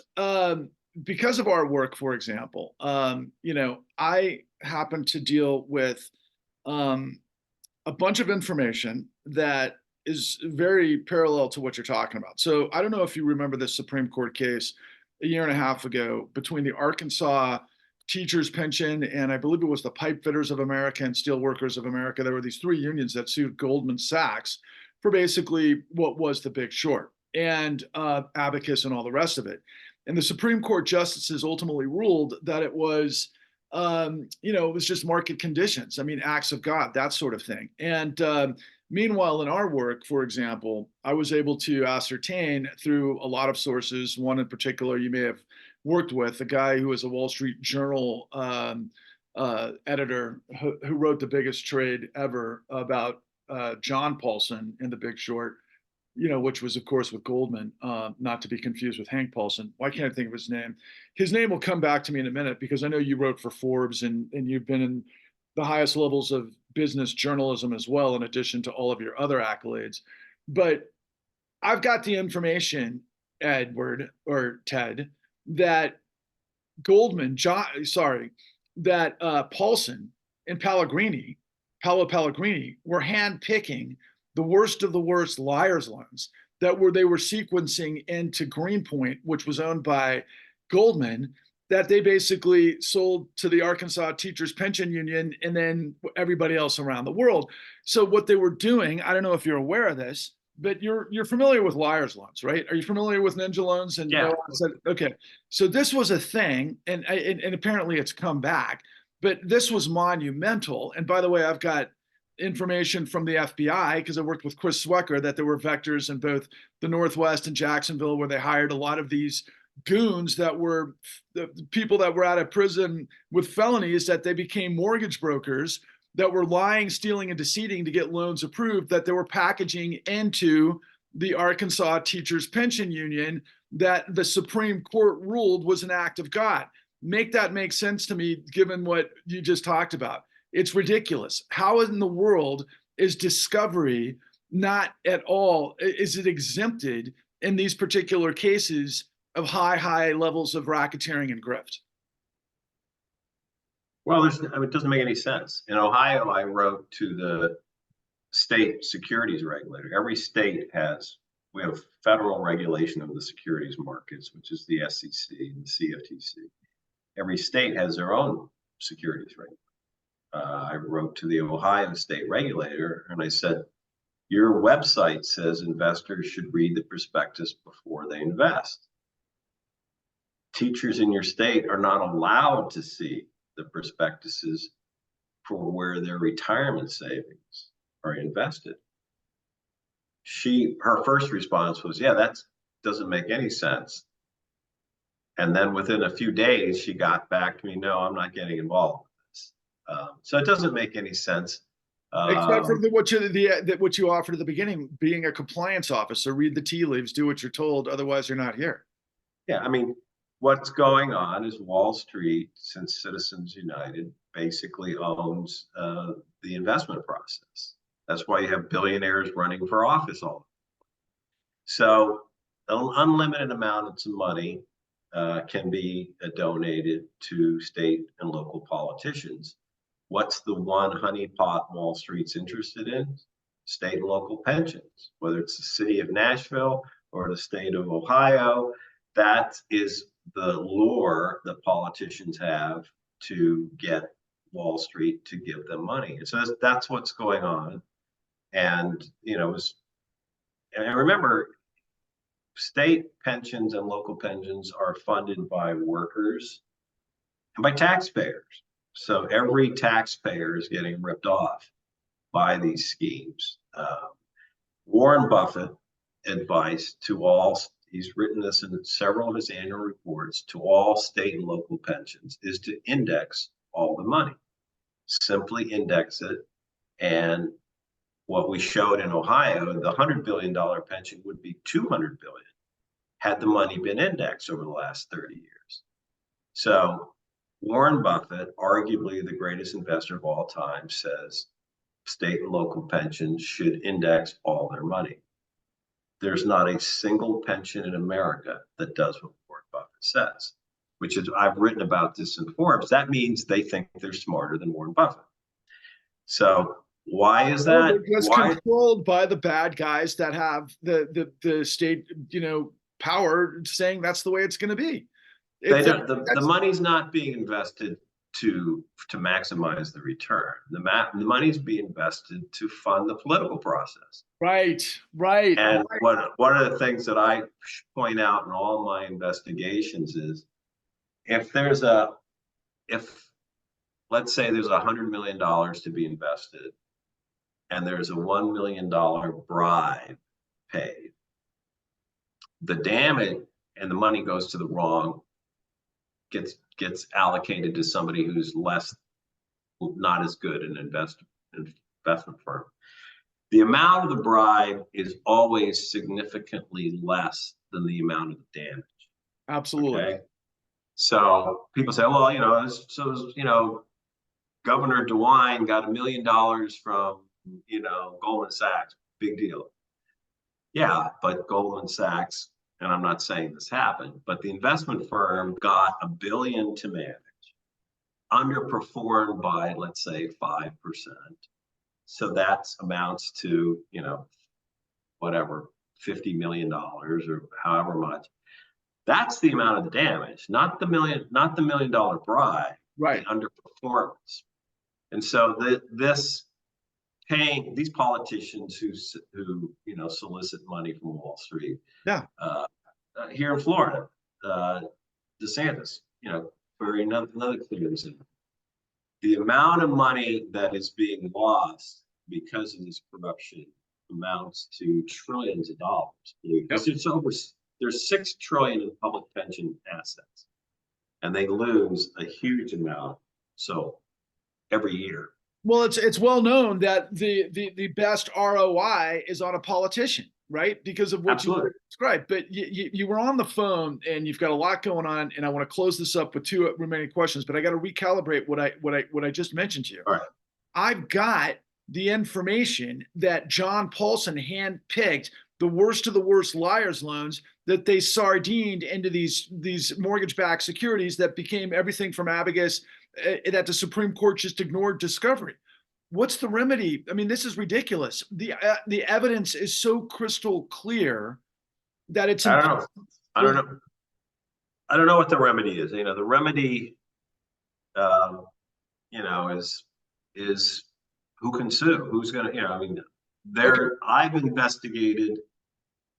because of our work, for example, I happen to deal with a bunch of information that is very parallel to what you're talking about. So I don't know if you remember this Supreme Court case a year and a half ago between the Arkansas Teachers Pension and I believe it was the Pipe Fitters of America and Steelworkers of America. There were these 3 unions that sued Goldman Sachs for basically what was the Big Short and Abacus and all the rest of it. And the Supreme Court justices ultimately ruled that it was, it was just market conditions. Acts of God, that sort of thing. And meanwhile, in our work, for example, I was able to ascertain through a lot of sources, one in particular you may have worked with, a guy who was a Wall Street Journal editor who wrote the biggest trade ever about John Paulson in The Big Short, which was, of course, with Goldman, not to be confused with Hank Paulson. Why can't I think of his name? His name will come back to me in a minute because I know you wrote for Forbes and you've been in the highest levels of business journalism as well, in addition to all of your other accolades. But I've got the information, Edward or Ted, that Paulson and Paolo Pellegrini were handpicking the worst of the worst liars ones they were sequencing into Greenpoint, which was owned by Goldman, that they basically sold to the Arkansas Teachers Pension Union and then everybody else around the world. So what they were doing, I don't know if you're aware of this, but you're familiar with liar's loans, right? Are you familiar with ninja loans? And Yeah. okay, so this was a thing, and apparently it's come back, but this was monumental. And by the way, I've got information from the FBI because I worked with Chris Swecker that there were vectors in both the Northwest and Jacksonville where they hired a lot of these goons that were the people that were out of prison with felonies, that they became mortgage brokers that were lying, stealing, and deceiving to get loans approved, that they were packaging into the Arkansas Teachers Pension Union that the Supreme Court ruled was an act of God. Make that make sense to me, given what you just talked about. It's ridiculous. How in the world is discovery not at all, is it exempted in these particular cases of high levels of racketeering and grift? Well, it doesn't make any sense. In Ohio, I wrote to the state securities regulator. Every state we have federal regulation of the securities markets, which is the SEC and the CFTC. Every state has their own securities regulator. I wrote to the Ohio state regulator and I said, your website says investors should read the prospectus before they invest. Teachers in your state are not allowed to see the prospectuses for where their retirement savings are invested. Her first response was, yeah, that doesn't make any sense. And then within a few days, she got back to me, no, I'm not getting involved with this. So it doesn't make any sense. Except for what you offered at the beginning, being a compliance officer, read the tea leaves, do what you're told, otherwise you're not here. Yeah, I mean, what's going on is Wall Street, since Citizens United, basically owns the investment process. That's why you have billionaires running for office all. So an unlimited amounts of money can be donated to state and local politicians. What's the one honeypot Wall Street's interested in? State and local pensions, whether it's the city of Nashville or the state of Ohio. That is the lure that politicians have to get Wall Street to give them money. And so that's what's going on. And, and remember, state pensions and local pensions are funded by workers and by taxpayers. So every taxpayer is getting ripped off by these schemes. Warren Buffett advice to all, he's written this in several of his annual reports, to all state and local pensions is to index all the money. Simply index it. And what we showed in Ohio, the $100 billion pension would be $200 billion had the money been indexed over the last 30 years. So Warren Buffett, arguably the greatest investor of all time, says state and local pensions should index all their money. There's not a single pension in America that does what Warren Buffett says, which is, I've written about this in Forbes. That means they think they're smarter than Warren Buffett. So why is that? They're just controlled by the bad guys that have the state, power, saying that's the way it's going to be. The money's not being invested to maximize the return. The money's being invested to fund the political process. Right. And one of the things that I point out in all my investigations is, if let's say there's $100 million to be invested, and there's a $1 million bribe paid, the damage and the money goes to the wrong, gets allocated to somebody who's not as good an investment firm. The amount of the bribe is always significantly less than the amount of the damage. Absolutely. Okay? So people say, well, Governor DeWine got $1 million from, Goldman Sachs. Big deal. Yeah, but Goldman Sachs, and I'm not saying this happened, but the investment firm got $1 billion to manage, underperformed by, let's say, 5%. So that amounts to, whatever, $50 million or however much. That's the amount of the damage, not the $1 million bribe, Right. the underperformance. And so this paying these politicians who solicit money from Wall Street, Yeah. Here in Florida, DeSantis, for another clear example, the amount of money that is being lost because of this corruption amounts to trillions of dollars. Because there's $6 trillion in public pension assets, and they lose a huge amount. So every year. Well, it's well known that the best ROI is on a politician, right? Because of what Absolutely. you described. But you were on the phone, and you've got a lot going on, and I want to close this up with 2 remaining questions, but I got to recalibrate what I just mentioned to you. All right. I've got the information that John Paulson handpicked the worst of the worst liars loans that they sardined into these mortgage-backed securities that became everything from Abagus that the Supreme Court just ignored discovery. What's the remedy? I mean, this is ridiculous. The evidence is so crystal clear that it's. I don't know. I don't know what the remedy is. The remedy, is who can sue? Who's going to? I've investigated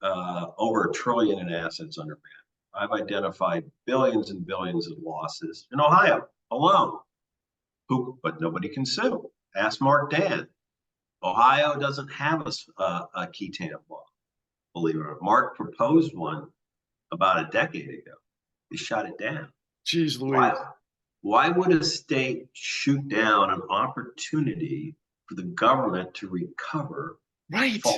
over $1 trillion in assets under management. I've identified billions and billions of losses in Ohio alone. But nobody can sue. Ask Mark Dan. Ohio doesn't have a key TAM law, believe it or not. Mark proposed one about a decade ago. He shot it down. Jeez Louise. Why would a state shoot down an opportunity for the government to recover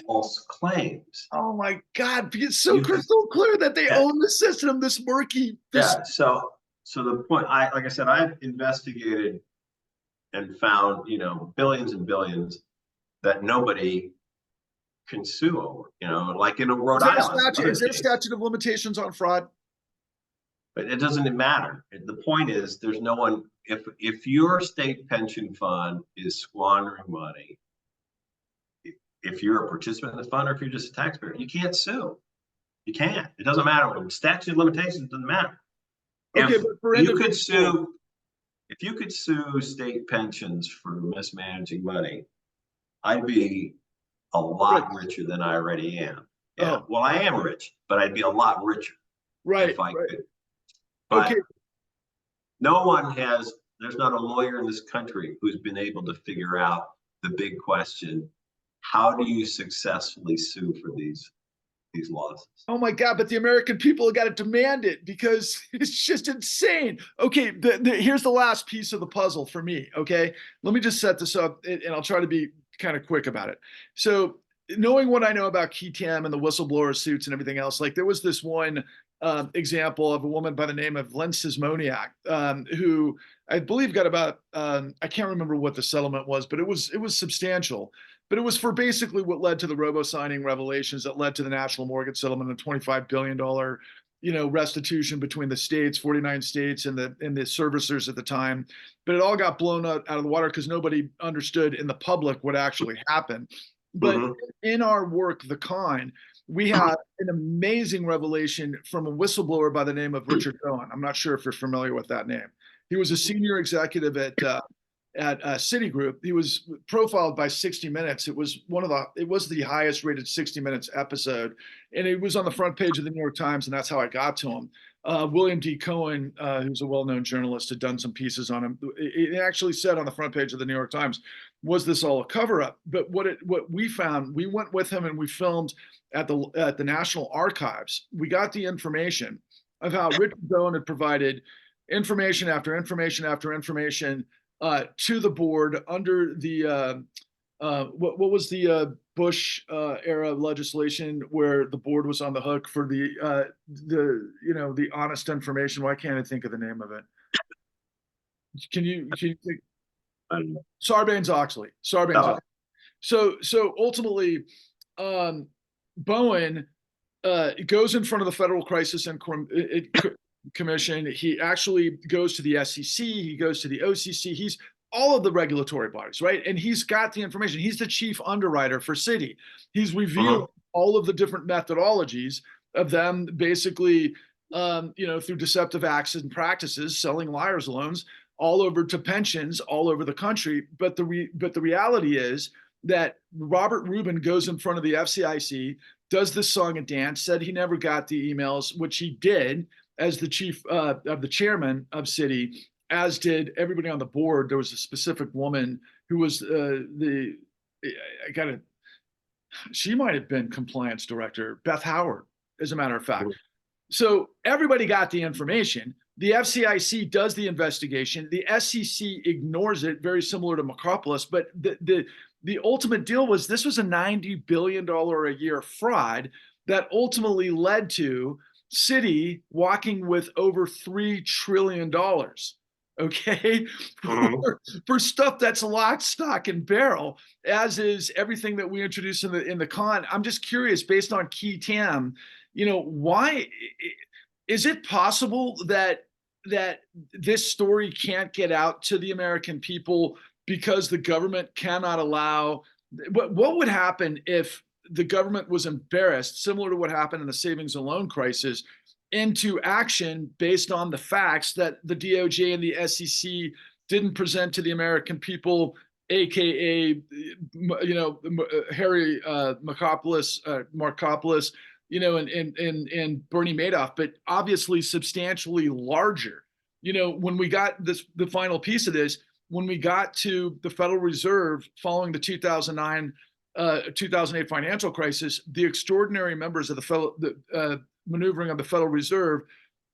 false claims? Oh my God! It's so crystal clear that they own the system. This murky. So the point, like I said, I've investigated and found, billions and billions that nobody can sue over. Like in Rhode Island. Is there a statute of limitations on fraud? But it doesn't matter. The point is, there's no one. If your state pension fund is squandering money, if you're a participant in the fund or if you're just a taxpayer, you can't sue. You can't. It doesn't matter. Statute of limitations doesn't matter. Okay, but for you could sue, if you could sue state pensions for mismanaging money, I'd be a lot richer than I already am. Yeah. Well, I am rich, but I'd be a lot richer if I could. But there's not a lawyer in this country who's been able to figure out the big question: how do you successfully sue for these losses? Oh my God, but the American people have got to demand it because it's just insane. Okay, here's the last piece of the puzzle for me, okay? Let me just set this up, and I'll try to be kind of quick about it. So knowing what I know about key TAM and the whistleblower suits and everything else, like there was this one example of a woman by the name of Len Sismoniak, who I believe got about, I can't remember what the settlement was, but it was substantial. But it was for basically what led to the robo-signing revelations that led to the national mortgage settlement of $25 billion, restitution between the states, 49 states, and the servicers at the time. But it all got blown out of the water because nobody understood in the public what actually happened. But in our work, The Con, we had an amazing revelation from a whistleblower by the name of Richard Cohen. I'm not sure if you're familiar with that name. He was a senior executive at Citigroup. He was profiled by 60 Minutes. It was the highest rated 60 Minutes episode, and it was on the front page of the New York Times, and that's how I got to him. William D. Cohen, who's a well-known journalist, had done some pieces on him. It actually said on the front page of the New York Times, was this all a cover-up? But what we found, we went with him and we filmed at the National Archives. We got the information of how Richard Cohen had provided information after information after information to the board under the what was the Bush era legislation where the board was on the hook for the honest information. Why can't I think of the name of it? Can you think? Sarbanes-Oxley. Sarbanes-Oxley. So ultimately, Bowen goes in front of the Federal Crisis and Commission. He actually goes to the SEC. He goes to the OCC. He's all of the regulatory bodies, right? And he's got the information. He's the chief underwriter for Citi. He's revealing all of the different methodologies of them basically, through deceptive acts and practices, selling liars loans all over to pensions all over the country. But the reality is that Robert Rubin goes in front of the FCIC, does this song and dance, said he never got the emails, which he did as the chief of the chairman of Citi, as did everybody on the board. There was a specific woman who was she might have been compliance director, Beth Howard, as a matter of fact. So everybody got the information. The FCIC does the investigation. The SEC ignores it, very similar to Macropolis. But the ultimate deal was this was a $90 billion a year fraud that ultimately led to Citi walking with over $3 trillion. Okay, for stuff that's lock, stock, and barrel, as is everything that we introduced in the con. I'm just curious, based on key TAM, why is it possible that this story can't get out to the American people because the government cannot allow? What would happen if the government was embarrassed, similar to what happened in the savings and loan crisis, into action based on the facts that the DOJ and the SEC didn't present to the American people, aka Harry Markopolis, and Bernie Madoff, but obviously substantially larger. When we got the final piece of this, when we got to the Federal Reserve following the 2008 financial crisis, the extraordinary members of the maneuvering of the Federal Reserve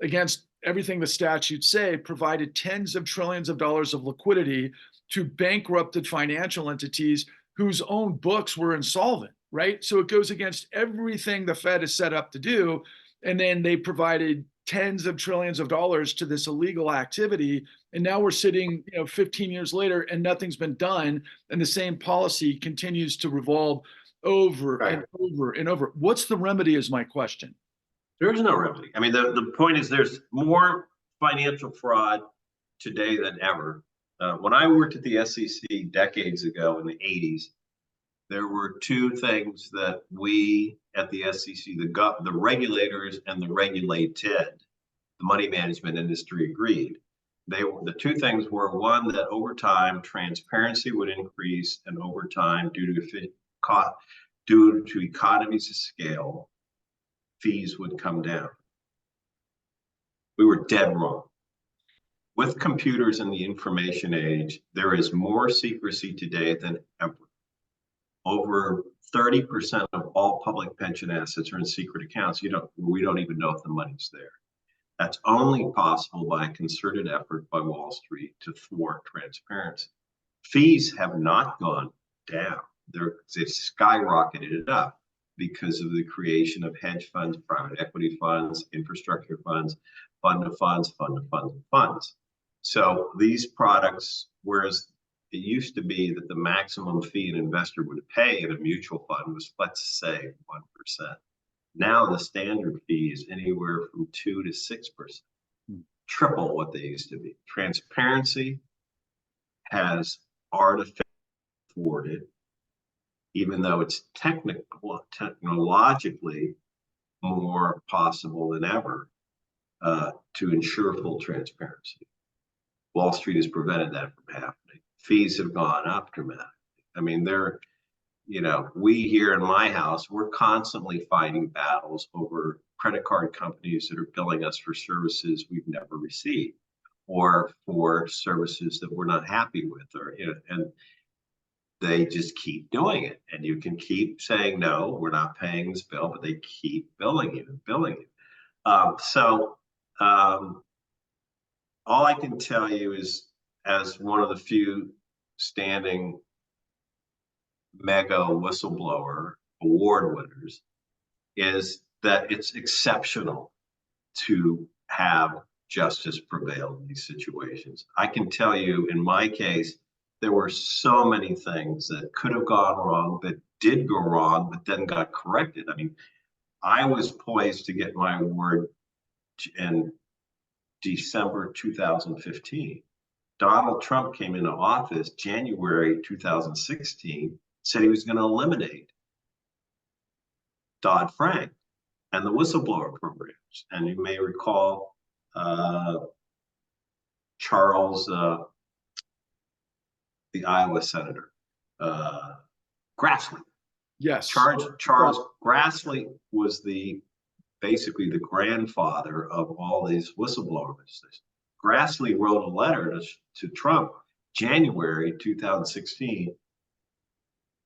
against everything the statutes say provided tens of trillions of dollars of liquidity to bankrupted financial entities whose own books were insolvent, right? So it goes against everything the Fed is set up to do. And then they provided tens of trillions of dollars to this illegal activity. And now we're sitting, 15 years later and nothing's been done. And the same policy continues to revolve over and over and over. What's the remedy is my question. There is no remedy. I mean, the point is there's more financial fraud today than ever. When I worked at the SEC decades ago in the 80s, there were two things that we at the SEC, the regulators and the regulated, the money management industry agreed. The two things were, one, that over time transparency would increase, and over time, due to economies of scale, fees would come down. We were dead wrong. With computers in the information age, there is more secrecy today than ever. Over 30% of all public pension assets are in secret accounts. We don't even know if the money's there. That's only possible by a concerted effort by Wall Street to thwart transparency. Fees have not gone down. They've skyrocketed up because of the creation of hedge funds, private equity funds, infrastructure funds, fund of funds, fund of funds, and funds. So these products, whereas it used to be that the maximum fee an investor would pay in a mutual fund was, let's say, 1%. Now the standard fee is anywhere from 2 to 6%, triple what they used to be. Transparency has artificially thwarted, even though it's technologically more possible than ever to ensure full transparency. Wall Street has prevented that from happening. Fees have gone up dramatically. I mean, we here in my house, we're constantly fighting battles over credit card companies that are billing us for services we've never received, or for services that we're not happy with, and they just keep doing it. And you can keep saying, no, we're not paying this bill, but they keep billing you and billing you. All I can tell you is, as one of the few standing mega whistleblower award winners, is that it's exceptional to have justice prevail in these situations. I can tell you, in my case, there were so many things that could have gone wrong, that did go wrong, but then got corrected. I mean, I was poised to get my award in December 2015. Donald Trump came into office January 2016, said he was going to eliminate Dodd-Frank and the whistleblower programs. And you may recall Charles, the Iowa senator, Grassley. Yes. Charles Grassley was basically the grandfather of all these whistleblower business. Grassley wrote a letter to Trump, January 2016.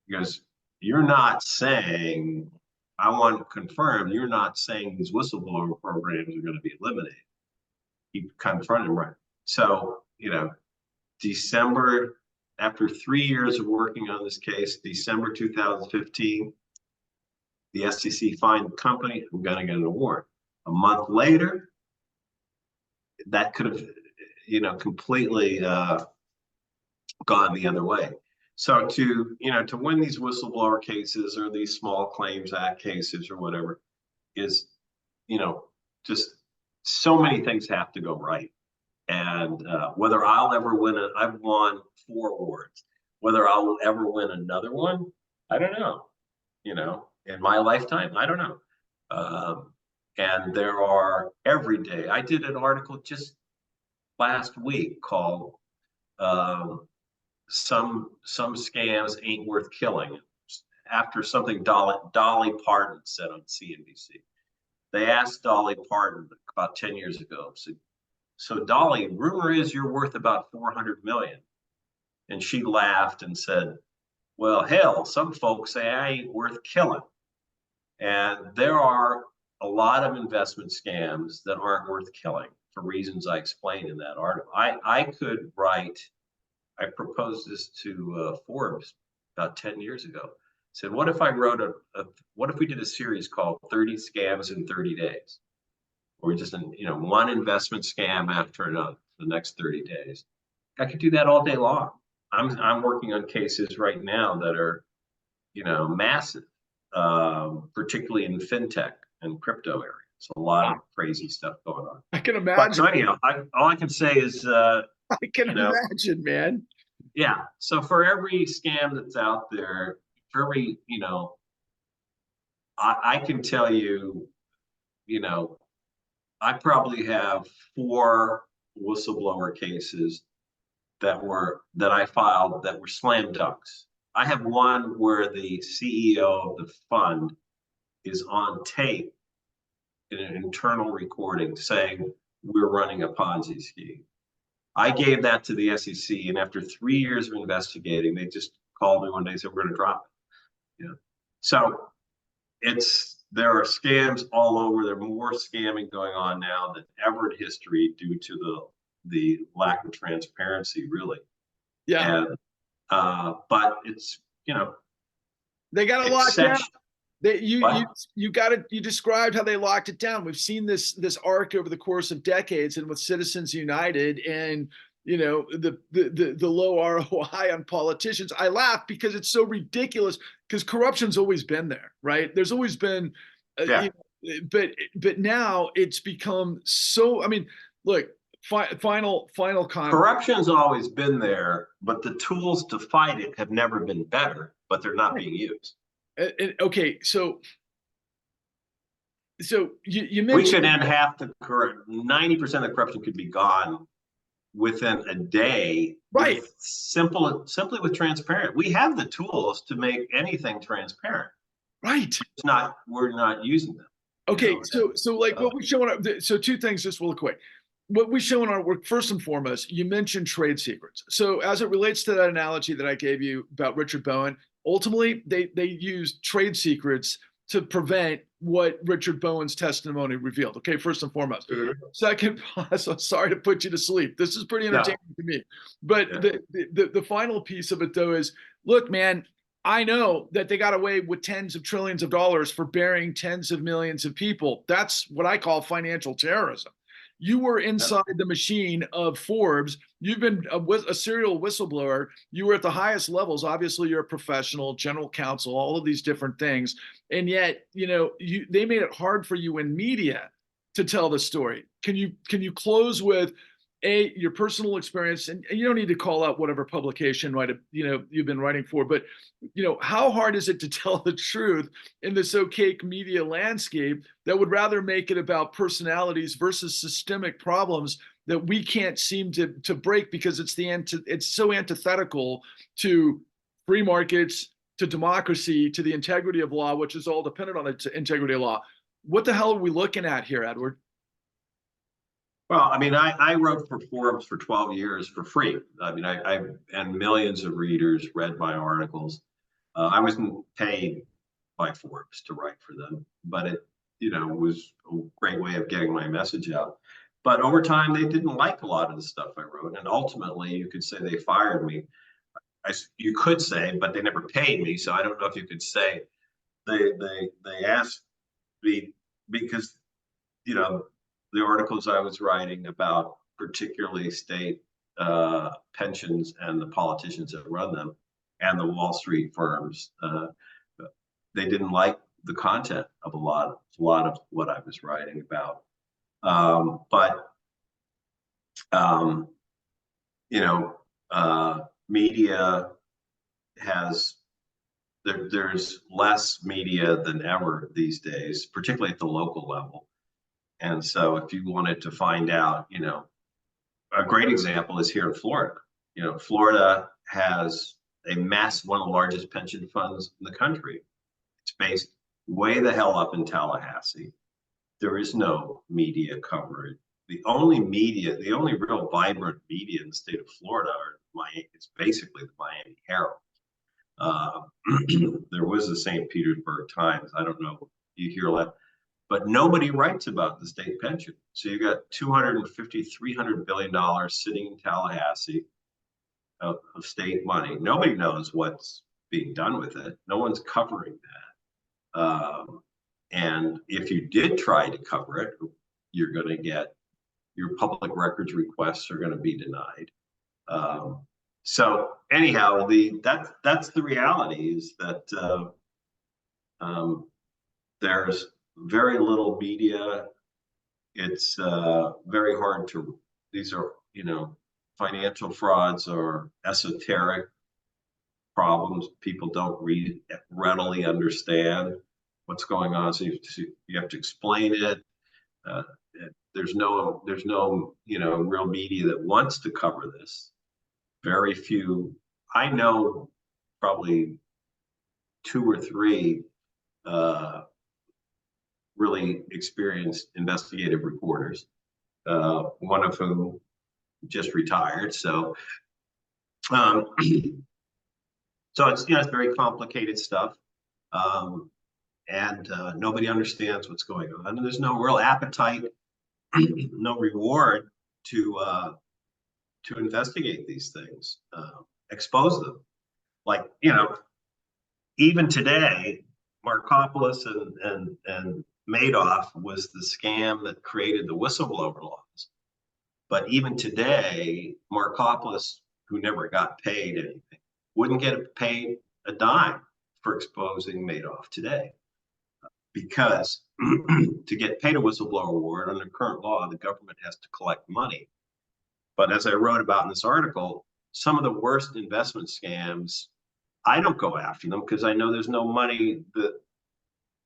Because you're not saying, I want to confirm, you're not saying these whistleblower programs are going to be eliminated. He confronted him, right? So, December, after 3 years of working on this case, December 2015, the SEC fined the company. I'm going to get an award. A month later, that could have, completely gone the other way. So to win these whistleblower cases or these Small Claims Act cases or whatever is, just so many things have to go right. And whether I'll ever win I've won 4 awards. Whether I'll ever win another one, I don't know. In my lifetime, I don't know. And there are every day. I did an article just last week called some scams ain't worth killing, after something Dolly Parton said on CNBC. They asked Dolly Parton about 10 years ago, so Dolly, rumor is you're worth about 400 million. And she laughed and said, well, hell, some folks say I ain't worth killing. And there are a lot of investment scams that aren't worth killing for reasons I explained in that article. I proposed this to Forbes about 10 years ago. Said, what if I wrote what if we did a series called 30 Scams in 30 Days? Or just, one investment scam after another for the next 30 days. I could do that all day long. I'm working on cases right now that are, massive, particularly in fintech and crypto area. It's a lot of crazy stuff going on. I can imagine. But anyhow, all I can say is, I can imagine, man. Yeah. So for every scam that's out there, for every, I can tell you, I probably have 4 whistleblower cases that I filed that were slam dunks. I have one where the CEO of the fund is on tape in an internal recording saying we're running a Ponzi scheme. I gave that to the SEC, and after 3 years of investigating, they just called me one day and said we're going to drop it. So there are scams all over. There are more scamming going on now than ever in history due to the lack of transparency, really. Yeah. And, but it's, they got to lock down. You described how they locked it down. We've seen this arc over the course of decades, and with Citizens United and the low ROI on politicians. I laugh because it's so ridiculous, because corruption's always been there, right? There's always been, but now it's become so. I mean, look, final comment. Corruption's always been there, but the tools to fight it have never been better, but they're not being used. Okay, so you mentioned we could end 90% of the corruption could be gone within a day, right? Simply with transparent. We have the tools to make anything transparent, right? We're not using them. Okay, so like what we show on so 2 things just real quick. What we show in our work, first and foremost, you mentioned trade secrets. So as it relates to that analogy that I gave you about Richard Bowen, ultimately they used trade secrets to prevent what Richard Bowen's testimony revealed. Okay, first and foremost. Second, so sorry to put you to sleep. This is pretty entertaining to me. But the final piece of it though is, look, man, I know that they got away with tens of trillions of dollars for burying tens of millions of people. That's what I call financial terrorism. You were inside the machine of Forbes. You've been a serial whistleblower. You were at the highest levels. Obviously, you're a professional, general counsel, all of these different things. And yet, they made it hard for you in media to tell the story. Can you close with your personal experience, and you don't need to call out whatever publication you've been writing for, but how hard is it to tell the truth in this opaque media landscape that would rather make it about personalities versus systemic problems that we can't seem to break because it's so antithetical to free markets, to democracy, to the integrity of law, which is all dependent on the integrity of law. What the hell are we looking at here, Edward? Well, I mean, I wrote for Forbes for 12 years for free. I mean, and millions of readers read my articles. I wasn't paid by Forbes to write for them, but it, was a great way of getting my message out. But over time, they didn't like a lot of the stuff I wrote, and ultimately, you could say they fired me. You could say, but they never paid me, so I don't know if you could say they asked me because the articles I was writing about, particularly state pensions and the politicians that run them, and the Wall Street firms, they didn't like the content of a lot of what I was writing about. Media has there's less media than ever these days, particularly at the local level. And so if you wanted to find out, a great example is here in Florida. Florida has one of the largest pension funds in the country. It's based way the hell up in Tallahassee. There is no media coverage. The only real vibrant media in the state of Florida it's basically the Miami Herald. There was the St. Petersburg Times. I don't know, you hear that, but nobody writes about the state pension. So you got $250, $300 billion sitting in Tallahassee of state money. Nobody knows what's being done with it. No one's covering that. And if you did try to cover it, you're going to get your public records requests are going to be denied. So anyhow, that's the reality is that there's very little media. It's very hard to. These are financial frauds or esoteric problems. People don't readily understand what's going on, so you have to explain it. There's no real media that wants to cover this. Very few. I know probably 2 or 3 really experienced investigative reporters, one of whom just retired. So, so it's very complicated stuff, and nobody understands what's going on, and there's no real appetite, no reward to investigate these things, expose them. Like even today, Markopoulos and Madoff was the scam that created the whistleblower laws. But even today, Markopoulos, who never got paid anything, wouldn't get paid a dime for exposing Madoff today. Because to get paid a whistleblower award under current law, the government has to collect money. But as I wrote about in this article, some of the worst investment scams, I don't go after them because I know there's no money. That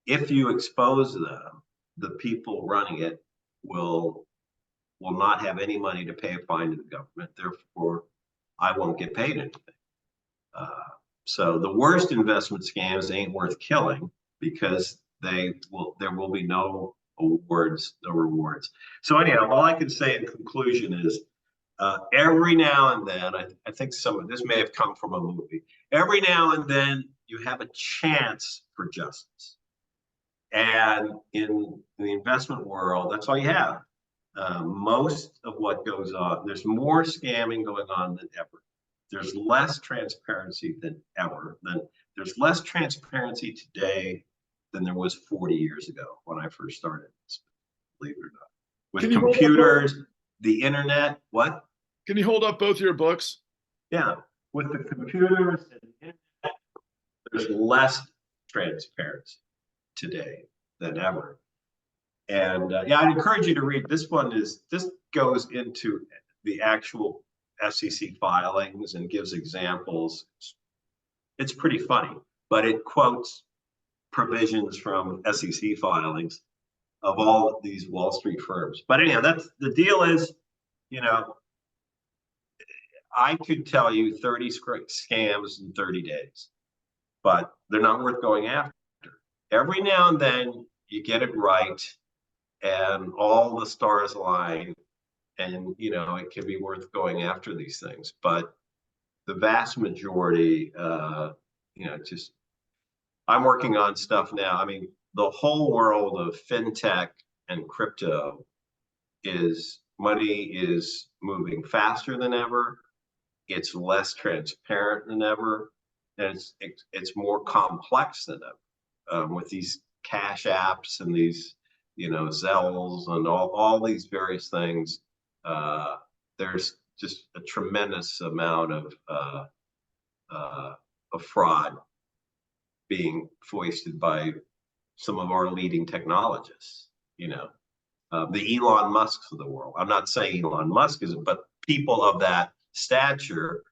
if you expose them, the people running it will not have any money to pay a fine to the government. Therefore, I won't get paid anything. So the worst investment scams ain't worth killing because there will be no awards, no rewards. So anyhow, all I can say in conclusion is every now and then, I think some of this may have come from a movie. Every now and then, you have a chance for justice. And in the investment world, that's all you have. Most of what goes on, there's more scamming going on than ever. There's less transparency than ever. There's less transparency today than there was 40 years ago when I first started, believe it or not. With computers, the internet, what? Can you hold up both your books? Yeah, with the computers and the internet, there's less transparency today than ever. And I'd encourage you to read this one. This goes into the actual SEC filings and gives examples. It's pretty funny, but it quotes provisions from SEC filings of all of these Wall Street firms. But anyhow, that's the deal is, you know, I could tell you 30 scams in 30 days, but they're not worth going after. Every now and then you get it right and all the stars align, and, you know, it can be worth going after these things. But the vast majority, you know, just, I'm working on stuff now. I mean, the whole world of fintech and crypto money is moving faster than ever. It's less transparent than ever, and it's more complex than ever, with these cash apps and these, you know, Zells and all these various things. There's just a tremendous amount of fraud being foisted by some of our leading technologists, you know, the Elon Musks of the world. I'm not saying Elon Musk isn't, but people of that stature,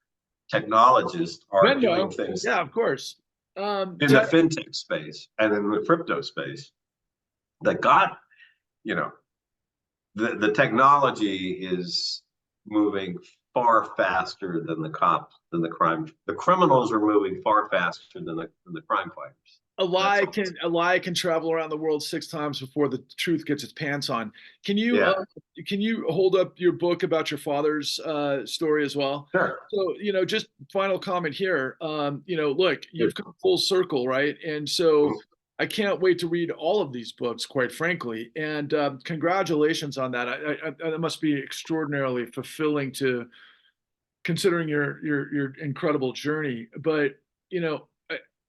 technologists, are doing things. Yeah, of course. In the fintech space and in the crypto space that got, you know, the technology is moving far faster than the cops, than the crime. The criminals are moving far faster than the crime fighters. A lie can travel around the world 6 times before the truth gets its pants on. Can you hold up your book about your father's story as well? Sure. So, you know, just final comment here. You know, look, you've come full circle, right? And so I can't wait to read all of these books, quite frankly. And congratulations on that. That must be extraordinarily fulfilling, to considering your incredible journey. But, you know,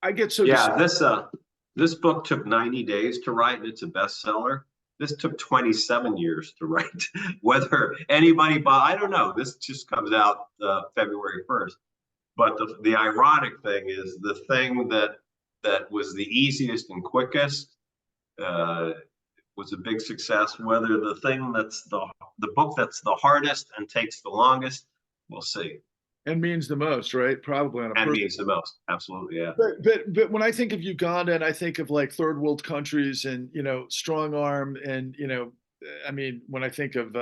I get so this book took 90 days to write, and it's a bestseller. This took 27 years to write. Whether anybody I don't know. This just comes out February 1st. But the ironic thing is, the thing that was the easiest and quickest was a big success. Whether the thing that's the book that's the hardest and takes the longest, we'll see. And means the most, right? Probably on a and means the most. Absolutely, yeah. But when I think of Uganda, and I think of like third world countries, and, you know, strong arm, and, you know, I mean, when I think of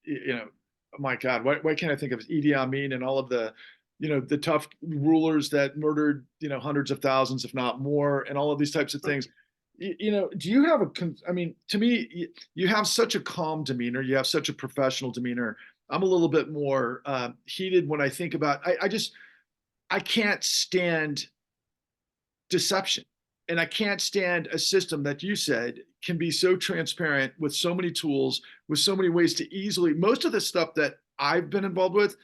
you know, oh my God, why can't I think of Idi Amin and all of the, you know, the tough rulers that murdered, you know, hundreds of thousands, if not more, and all of these types of things. You know, do you have I mean, to me, you have such a calm demeanor. You have such a professional demeanor. I'm a little bit more heated when I think about, I can't stand deception. And I can't stand a system that you said can be so transparent, with so many tools, with so many ways to easily, most of the stuff that I've been involved with,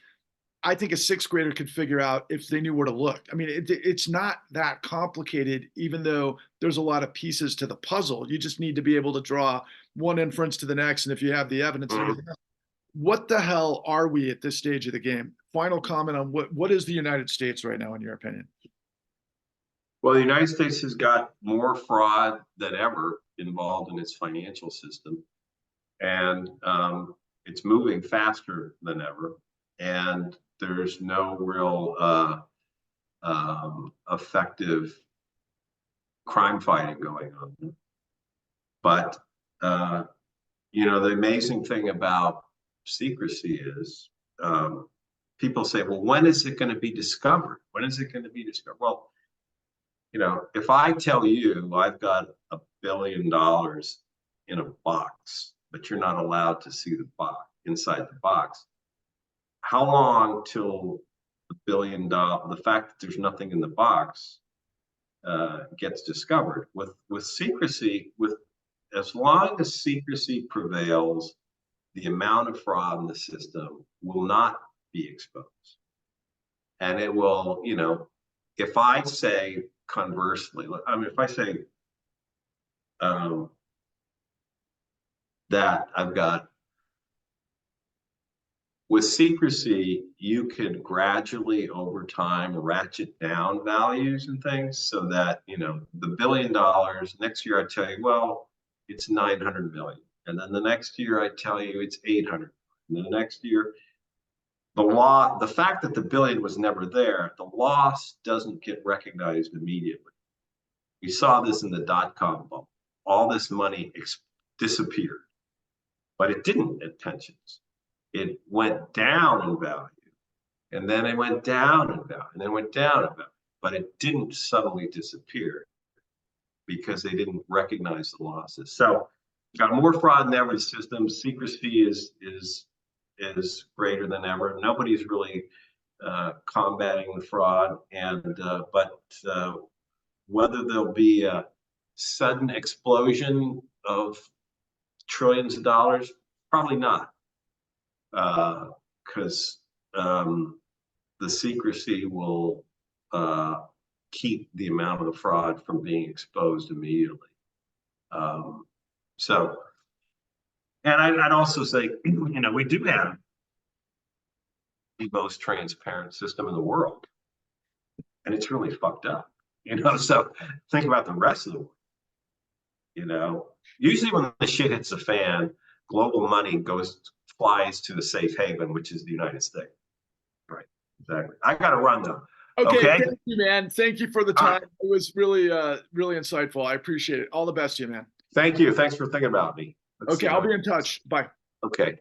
I think a 6th grader could figure out if they knew where to look. I mean, it's not that complicated, even though there's a lot of pieces to the puzzle. You just need to be able to draw one inference to the next. And if you have the evidence and everything else. What the hell are we at this stage of the game? Final comment on what is the United States right now, in your opinion? Well, the United States has got more fraud than ever involved in its financial system, and it's moving faster than ever. And there's no real effective crime fighting going on. But you know, the amazing thing about secrecy is, people say, well, when is it going to be discovered? When is it going to be discovered? Well, you know, if I tell you I've got $1 billion in a box, but you're not allowed to see the box inside the box, how long till the $1 billion, the fact that there's nothing in the box, gets discovered? With secrecy, as long as secrecy prevails, the amount of fraud in the system will not be exposed. And it will, you know, if I say conversely, I mean, if I say that I've got, with secrecy, you can gradually over time ratchet down values and things, so that, you know, the $1 billion, next year I tell you, well, it's 900 million. And then the next year I tell you it's 800. And then the next year, the fact that the billion was never there, the loss doesn't get recognized immediately. We saw this in the dot-com bubble. All this money disappeared, but it didn't at pensions. It went down in value, and then it went down in value, and then went down in value, but it didn't suddenly disappear because they didn't recognize the losses. So got more fraud in every system. Secrecy is greater than ever. Nobody's really combating the fraud, but whether there'll be a sudden explosion of trillions of dollars, probably not, because the secrecy will keep the amount of the fraud from being exposed immediately. And I'd also say, we do have the most transparent system in the world, and it's really fucked up. So think about the rest of the world. Usually when the shit hits the fan, global money flies to the safe haven, which is the United States. Right. Exactly. I got to run though. Okay. Thank you, man. Thank you for the time. It was really, really insightful. I appreciate it. All the best to you, man. Thank you. Thanks for thinking about me. Okay. I'll be in touch. Bye. Okay.